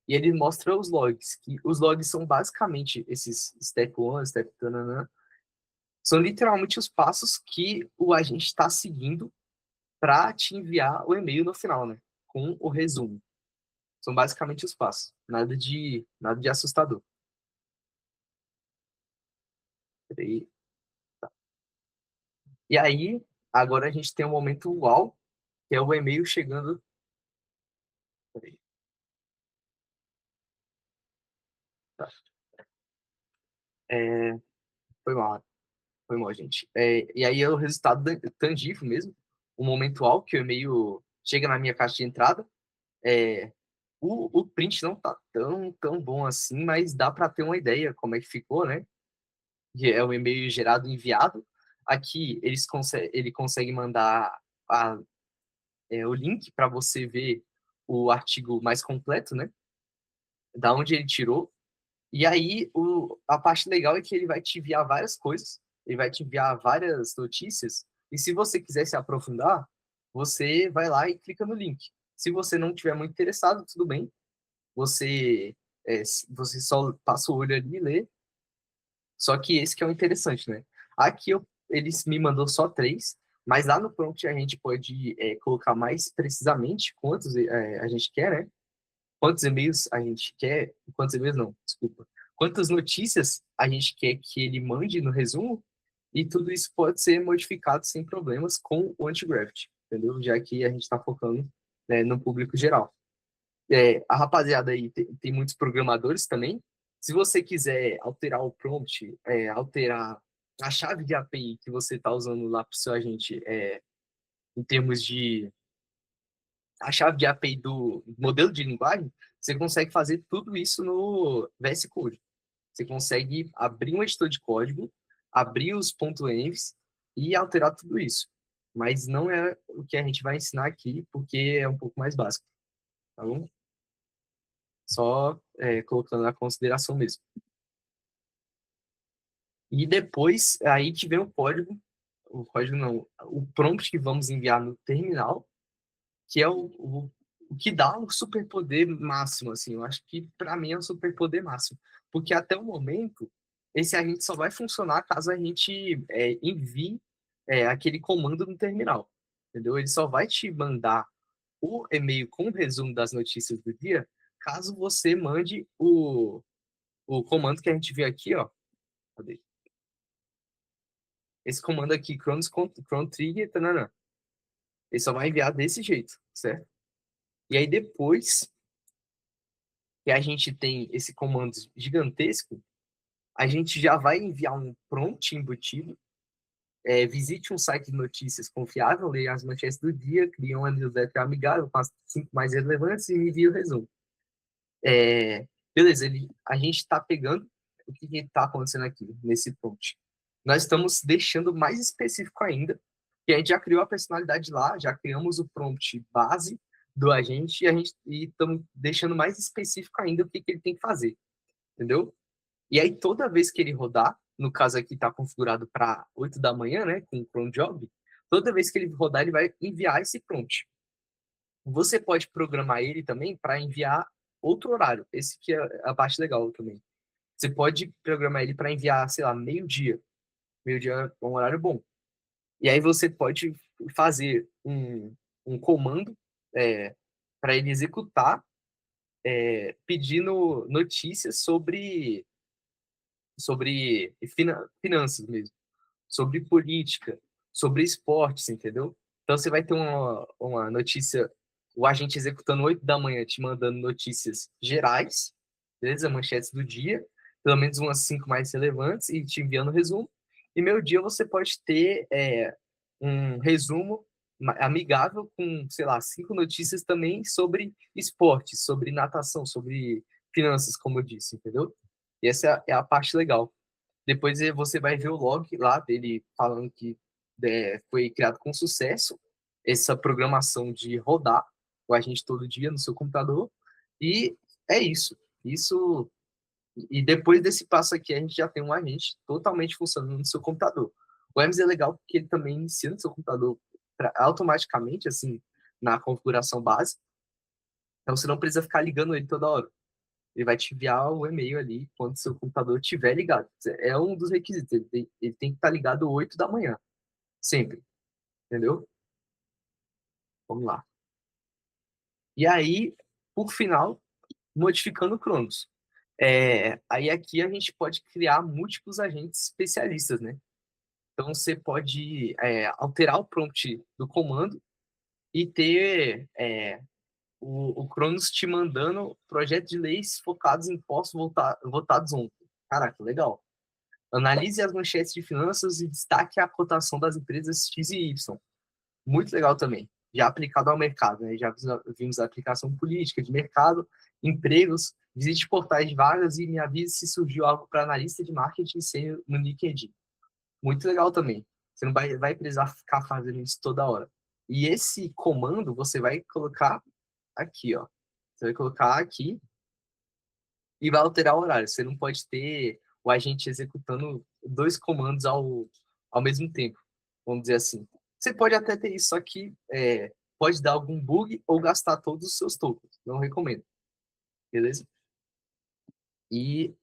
E ele mostra os logs, que os logs são basicamente esses step 1, step tanana, são literalmente os passos que o agente está seguindo para te enviar o e-mail no final, né? Com o resumo. São basicamente os passos. Nada de assustador. Peraí. E aí, agora a gente tem um momento uau, que é o e-mail chegando. Peraí. Tá. Foi mal. Foi mal, gente. E aí é o resultado tangível mesmo. O momento uau, que o e-mail chega na minha caixa de entrada. O print não tá tão bom assim, mas dá para ter uma ideia como é que ficou, né? Que é o e-mail gerado e enviado. Aqui ele consegue mandar o link para você ver o artigo mais completo, né? Da onde ele tirou. E aí a parte legal é que ele vai te enviar várias coisas, ele vai te enviar várias notícias. E se você quiser se aprofundar, você vai lá e clica no link. Se você não estiver muito interessado, tudo bem. Você, você só passa o olho ali e lê. Só que esse que é o interessante, né? Aqui ele me mandou só 3, mas lá no prompt a gente pode colocar mais precisamente quantos a gente quer, né? Quantos e-mails a gente quer, quantos e-mails não, desculpa. Quantas notícias a gente quer que ele mande no resumo, e tudo isso pode ser modificado sem problemas com o anti-gravity, entendeu? Já que a gente está focando, né, no público geral. A rapaziada aí tem muitos programadores também. Se você quiser alterar o prompt, alterar a chave de API que você está usando lá para o seu agente, em termos de a chave de API do modelo de linguagem, você consegue fazer tudo isso no VS Code. Você consegue abrir um editor de código, abrir os .envs e alterar tudo isso. Mas não é o que a gente vai ensinar aqui, porque é um pouco mais básico, tá bom? Só colocando na consideração mesmo. E depois, aí que vem o código não, o prompt que vamos enviar no terminal, que é o que dá o superpoder máximo, assim. Eu acho que, para mim, é o superpoder máximo. Porque, até o momento, esse agente só vai funcionar caso a gente envie aquele comando no terminal, entendeu? Ele só vai te mandar o e-mail com o resumo das notícias do dia, caso você mande o comando que a gente viu aqui, ó. Cadê? Esse comando aqui, cron trigger, tanana. Ele só vai enviar desse jeito, certo? E aí depois que a gente tem esse comando gigantesco, a gente já vai enviar um prompt embutido. Visite um site de notícias confiável, leia as manchetes do dia, crie uma newsletter amigável com as 5 mais relevantes e me envie o resumo. Beleza, a gente está pegando o que está acontecendo aqui nesse prompt. Nós estamos deixando mais específico ainda, que a gente já criou a personalidade lá, já criamos o prompt base do agente e estamos deixando mais específico ainda o que ele tem que fazer, entendeu? E aí toda vez que ele rodar, no caso aqui está configurado para 8 da manhã, né, com o cron job, toda vez que ele rodar, ele vai enviar esse prompt. Você pode programar ele também para enviar outro horário. Esse que é a parte legal também. Você pode programar ele para enviar, sei lá, meio-dia. Meio-dia é um horário bom. E aí você pode fazer um comando para ele executar, pedindo notícias sobre finanças mesmo, sobre política, sobre esportes, entendeu? Então você vai ter uma notícia, o agente executando 8 da manhã, te mandando notícias gerais, beleza? Manchetes do dia, pelo menos umas 5 mais relevantes, e te enviando o resumo. E meio dia você pode ter um resumo amigável com, sei lá, 5 notícias também sobre esporte, sobre natação, sobre finanças, como eu disse, entendeu? E essa é a parte legal. Depois você vai ver o log lá dele falando que foi criado com sucesso essa programação de rodar o agente todo dia no seu computador. E é isso. Isso. E depois desse passo aqui, a gente já tem um agente totalmente funcionando no seu computador. O Hermes é legal porque ele também inicia no seu computador automaticamente, assim, na configuração base. Então você não precisa ficar ligando ele toda hora. Ele vai te enviar o e-mail ali quando seu computador estiver ligado. É um dos requisitos. Ele tem que estar ligado 8 da manhã. Sempre. Entendeu? Vamos lá. E aí, por final, modificando o Cronos. Aí aqui a gente pode criar múltiplos agentes especialistas, né? Então você pode alterar o prompt do comando e ter o Cronos te mandando projetos de leis focados em impostos votados ontem. Caraca, legal. Analise as manchetes de finanças e destaque a cotação das empresas X e Y. Muito legal também. Já aplicado ao mercado, né? Já vimos a aplicação política, de mercado, empregos, visite portais de vagas e me avise se surgiu algo para analista de marketing no LinkedIn. Muito legal também. Você não vai precisar ficar fazendo isso toda hora. E esse comando você vai colocar aqui, ó. Você vai colocar aqui e vai alterar o horário. Você não pode ter o agente executando 2 comandos ao mesmo tempo, vamos dizer assim. Você pode até ter isso, só que pode dar algum bug ou gastar todos os seus tokens. Não recomendo. Beleza? E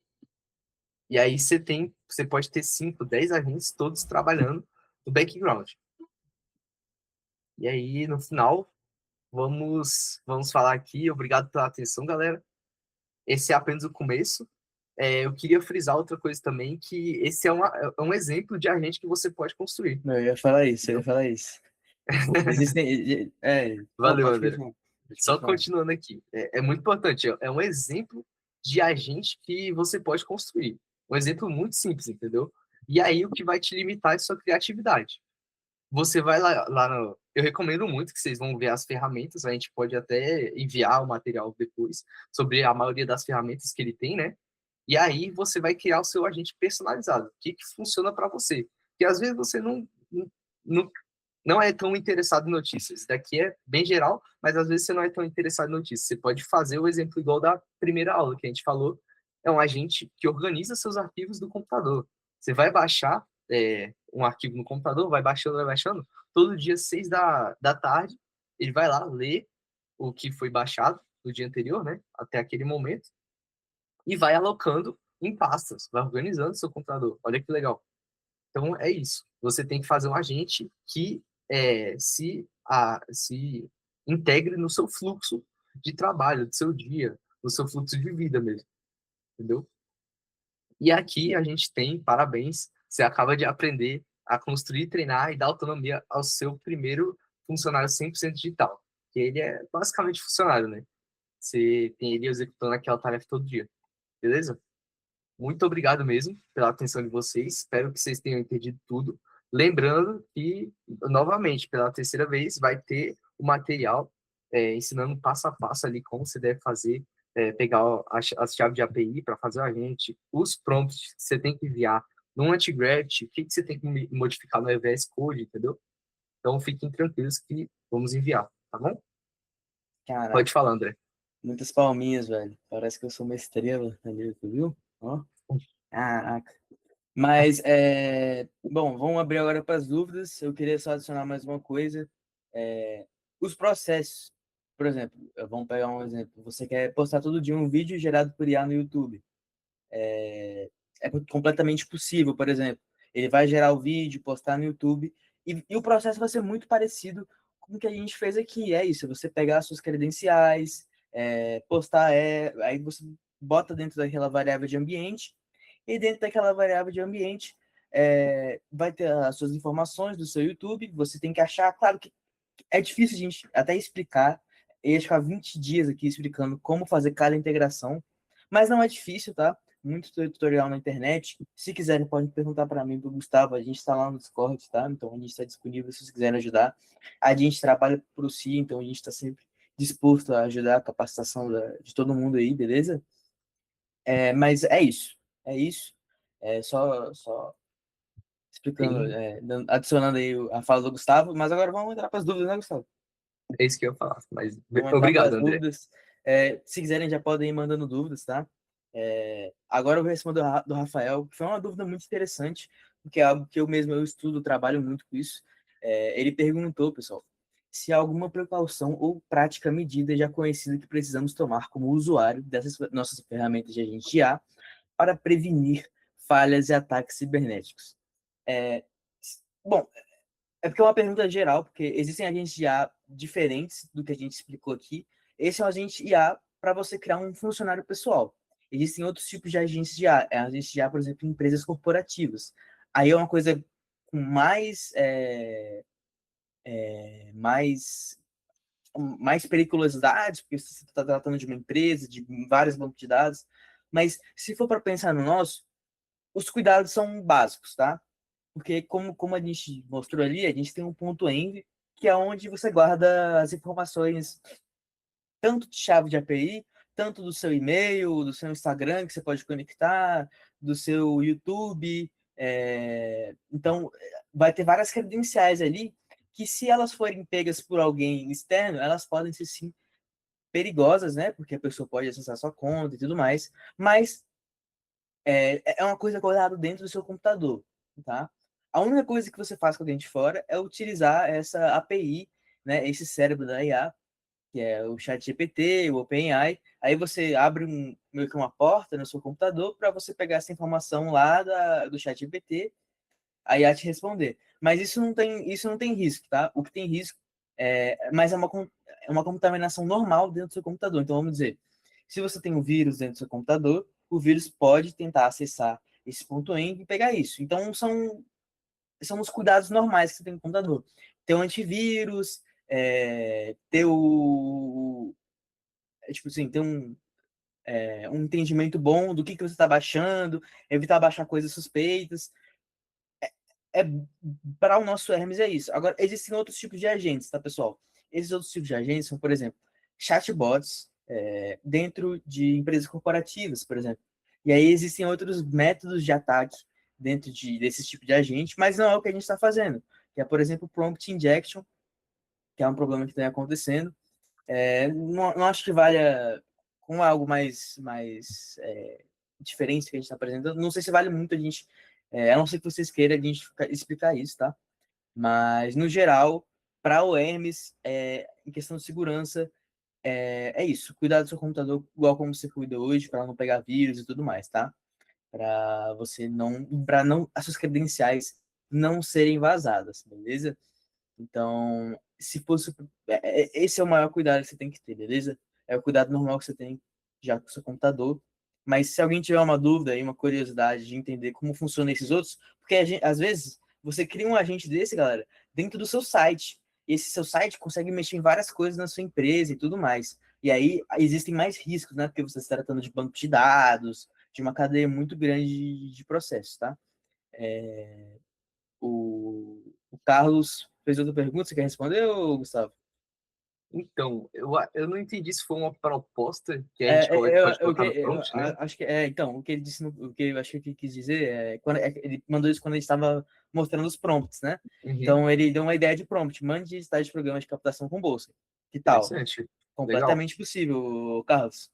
aí você pode ter 5, 10 agentes todos trabalhando no background. E aí, no final, vamos falar aqui. Obrigado pela atenção, galera. Esse é apenas o começo. Eu queria frisar outra coisa também, que esse é um exemplo de agente que você pode construir. Não, eu ia falar isso, eu ia falar isso. Existem. Não, Valeu, pode André. continuar. Só continuando aqui. É muito importante. É um exemplo de agente que você pode construir. Um exemplo muito simples, entendeu? E aí o que vai te limitar é sua criatividade. Você vai lá no... Eu recomendo muito que vocês vão ver as ferramentas. A gente pode até enviar o material depois sobre a maioria das ferramentas que ele tem, né? E aí você vai criar o seu agente personalizado. O que funciona para você? Porque às vezes você não, não é tão interessado em notícias. Isso daqui é bem geral, mas às vezes você não é tão interessado em notícias. Você pode fazer o exemplo igual da primeira aula que a gente falou. É um agente que organiza seus arquivos do computador. Você vai baixar um arquivo no computador, vai baixando, vai baixando. Todo dia, 6 da tarde, ele vai lá ler o que foi baixado no dia anterior, né? Até aquele momento. E vai alocando em pastas, vai organizando seu computador. Olha que legal. Então, é isso. Você tem que fazer um agente que se integre no seu fluxo de trabalho, do seu dia, no seu fluxo de vida mesmo. Entendeu? E aqui a gente tem, parabéns, você acaba de aprender a construir, treinar e dar autonomia ao seu primeiro funcionário 100% digital. Que ele é basicamente funcionário, né? Você tem ele executando aquela tarefa todo dia. Beleza? Muito obrigado mesmo pela atenção de vocês. Espero que vocês tenham entendido tudo. Lembrando que, novamente, pela terceira vez, vai ter o material ensinando passo a passo ali como você deve fazer, pegar as chaves de API para fazer o agente, os prompts que você tem que enviar no Antigravity, o que você tem que modificar no EVS Code, entendeu? Então, fiquem tranquilos que vamos enviar, tá bom? Caraca, Pode falar, André. muitas palminhas, velho. Parece que eu sou uma estrela ali, tu viu? Ó, caraca. Mas, bom, vamos abrir agora para as dúvidas. Eu queria só adicionar mais uma coisa. Os processos, por exemplo, vamos pegar um exemplo. Você quer postar todo dia um vídeo gerado por IA no YouTube. É completamente possível, por exemplo. Ele vai gerar o vídeo, postar no YouTube, e o processo vai ser muito parecido com o que a gente fez aqui. É isso, você pegar as suas credenciais, postar, aí você bota dentro daquela variável de ambiente, e dentro daquela variável de ambiente vai ter as suas informações do seu YouTube, você tem que achar, claro que é difícil a gente até explicar, eu ia ficar 20 dias aqui explicando como fazer cada integração, mas não é difícil, tá? muito tutorial na internet. Se quiserem, podem perguntar para mim, para o Gustavo. A gente está lá no Discord, tá? Então a gente está disponível se vocês quiserem ajudar. A gente trabalha para o CI, então a gente está sempre disposto a ajudar a capacitação de todo mundo aí, beleza? Mas é isso. É isso. Só explicando, Sim, adicionando aí a fala do Gustavo. Mas agora vamos entrar para as dúvidas, né, Gustavo? é isso que eu ia falar. Mas Vamos entrar para obrigado, as André. dúvidas. Se quiserem, já podem ir mandando dúvidas, tá? Agora eu vou responder do Rafael, que foi uma dúvida muito interessante, porque é algo que eu estudo, trabalho muito com isso. Ele perguntou, pessoal, se há alguma precaução ou prática medida já conhecida que precisamos tomar como usuário dessas nossas ferramentas de agente IA para prevenir falhas e ataques cibernéticos. É, Bom, é porque é uma pergunta geral, porque existem agentes de IA diferentes do que a gente explicou aqui. Esse é um agente IA para você criar um funcionário pessoal. Existem outros tipos de agentes de IA. Agentes de IA, por exemplo, em empresas corporativas. Aí é uma coisa com mais periculosidades, porque você está tratando de uma empresa, de vários bancos de dados. Mas se for para pensar no nosso, os cuidados são básicos, tá? Porque como a gente mostrou ali, a gente tem um ponto env, que é onde você guarda as informações tanto de chave de API, tanto do seu e-mail, do seu Instagram, que você pode conectar, do seu YouTube. Então, vai ter várias credenciais ali que, se elas forem pegas por alguém externo, elas podem ser, sim, perigosas, né? Porque a pessoa pode acessar sua conta e tudo mais, mas é uma coisa guardada dentro do seu computador, tá? A única coisa que você faz com alguém de fora é utilizar essa API, né, esse cérebro da IA, que é o ChatGPT, o OpenAI. Aí você abre meio que uma porta no seu computador para você pegar essa informação lá do ChatGPT, a IA te responder. Mas isso não tem risco, tá? O que tem risco mas é uma contaminação normal dentro do seu computador. Então, vamos dizer, se você tem um vírus dentro do seu computador, o vírus pode tentar acessar esse ponto .env e pegar isso. Então, são os cuidados normais que você tem no computador. Ter um antivírus, ter tipo assim, ter um entendimento bom do que você está baixando, evitar baixar coisas suspeitas. É, para o nosso Hermes é isso. Agora, existem outros tipos de agentes, tá, pessoal? Esses outros tipos de agentes são, por exemplo, chatbots dentro de empresas corporativas, por exemplo. E aí existem outros métodos de ataque dentro desse tipo de agente, mas não é o que a gente está fazendo. Que é, por exemplo, prompt injection, que é um problema que está acontecendo. Não acho que valha com algo mais diferente que a gente está apresentando. Não sei se vale muito a gente, a não ser que vocês queiram a gente explicar isso, tá? Mas, no geral, para o Hermes, em questão de segurança, é isso. Cuidar do seu computador igual como você cuida hoje, para não pegar vírus e tudo mais, tá? Para as suas credenciais não serem vazadas, beleza? Então, se fosse. Esse é o maior cuidado que você tem que ter, beleza? É o cuidado normal que você tem já com o seu computador. Mas se alguém tiver uma dúvida e uma curiosidade de entender como funcionam esses outros, porque às vezes você cria um agente desse, galera, dentro do seu site. E esse seu site consegue mexer em várias coisas na sua empresa e tudo mais. E aí existem mais riscos, né? Porque você está tratando de banco de dados, de uma cadeia muito grande de processos, tá? O Carlos fez outra pergunta, você quer responder, ou, Gustavo? Então, eu não entendi se foi uma proposta que a gente pode colocar no prompt, né? Acho que então, o que ele disse, o que eu acho que ele quis dizer ele mandou isso quando ele estava mostrando os prompts, né? Uhum. Então ele deu uma ideia de prompt, mande estágio de programa de captação com bolsa. Que tal? Interessante. Legal. Completamente possível, Carlos.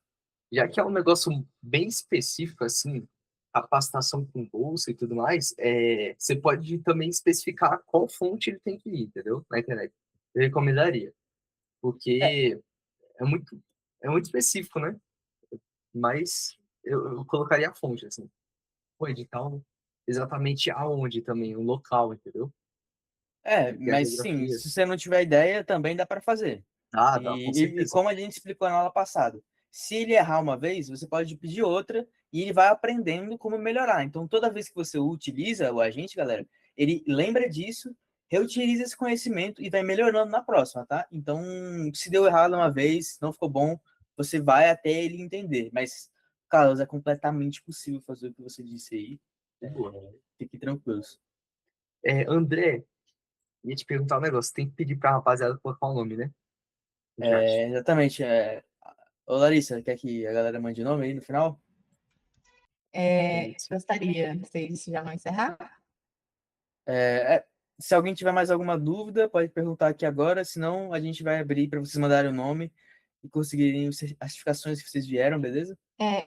Já que é um negócio bem específico, assim, capacitação com bolsa e tudo mais, você pode também especificar qual fonte ele tem que ir, entendeu? Na internet. Eu recomendaria, É, porque é muito, é muito específico, né? Mas eu colocaria a fonte, assim. O edital, exatamente aonde também, o local, entendeu? E a mas sim, geografia. se você não tiver ideia, também dá para fazer. Dá, com E certeza. como a gente explicou na aula passada, se ele errar uma vez, você pode pedir outra e ele vai aprendendo como melhorar. Então, toda vez que você utiliza o agente, galera, ele lembra disso, reutiliza esse conhecimento e vai melhorando na próxima, tá? Então, se deu errado uma vez, não ficou bom, você vai até ele entender. Mas Carlos, é completamente possível fazer o que você disse aí. Boa. Fiquem tranquilos. André, ia te perguntar um negócio. Tem que pedir pra rapaziada colocar o nome, né? No chat. Exatamente. Ô, Larissa, quer que a galera mande o nome aí no final? Isso. Gostaria, vocês já vão encerrar? Se alguém tiver mais alguma dúvida, pode perguntar aqui agora, senão a gente vai abrir para vocês mandarem o nome e conseguirem as certificações que vocês vieram, beleza? É,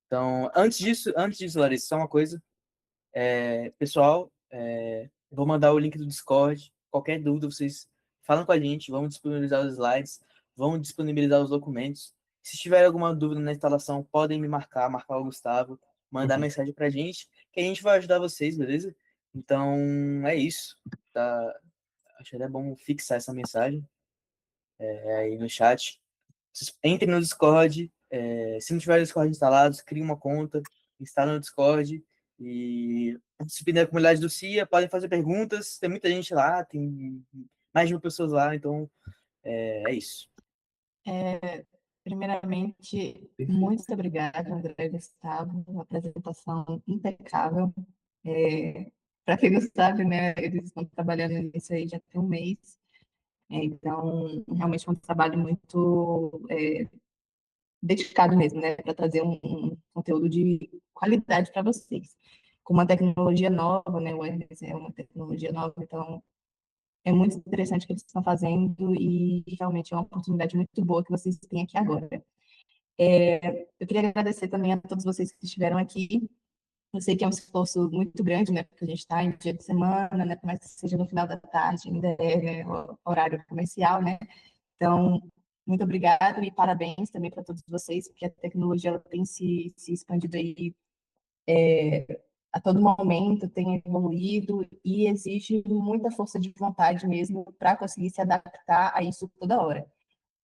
Então, antes disso, Larissa, só uma coisa. Pessoal, vou mandar o link do Discord. Qualquer dúvida, vocês falam com a gente, vamos disponibilizar os slides, vamos disponibilizar os documentos. Se tiver alguma dúvida na instalação, podem me marcar o Gustavo, mandar Uhum. mensagem pra gente, que a gente vai ajudar vocês, beleza? Então, é isso. Tá? Acho até bom fixar essa mensagem aí no chat. Vocês entrem no Discord. Se não tiver o Discord instalado, crie uma conta, instala no Discord e participem da comunidade do CIA. Podem fazer perguntas. Tem muita gente lá, tem mais de 1.000 pessoas lá, então é isso. primeiramente, Perfeito. muito obrigada, André e Gustavo, uma apresentação impecável. Para quem não sabe, né, eles estão trabalhando nisso aí já tem um mês, então realmente é um trabalho muito dedicado mesmo, né, para trazer um conteúdo de qualidade para vocês. Com uma tecnologia nova, né, o WebEx é uma tecnologia nova, então é muito interessante o que eles estão fazendo e realmente é uma oportunidade muito boa que vocês têm aqui agora. Eu queria agradecer também a todos vocês que estiveram aqui. Eu sei que é um esforço muito grande, né, porque a gente está em dia de semana, né, por mais que seja no final da tarde, ainda é, né, o horário comercial, né. Então, muito obrigado e parabéns também para todos vocês, porque a tecnologia ela tem se expandido aí a todo momento, tem evoluído e exige muita força de vontade mesmo para conseguir se adaptar a isso toda hora.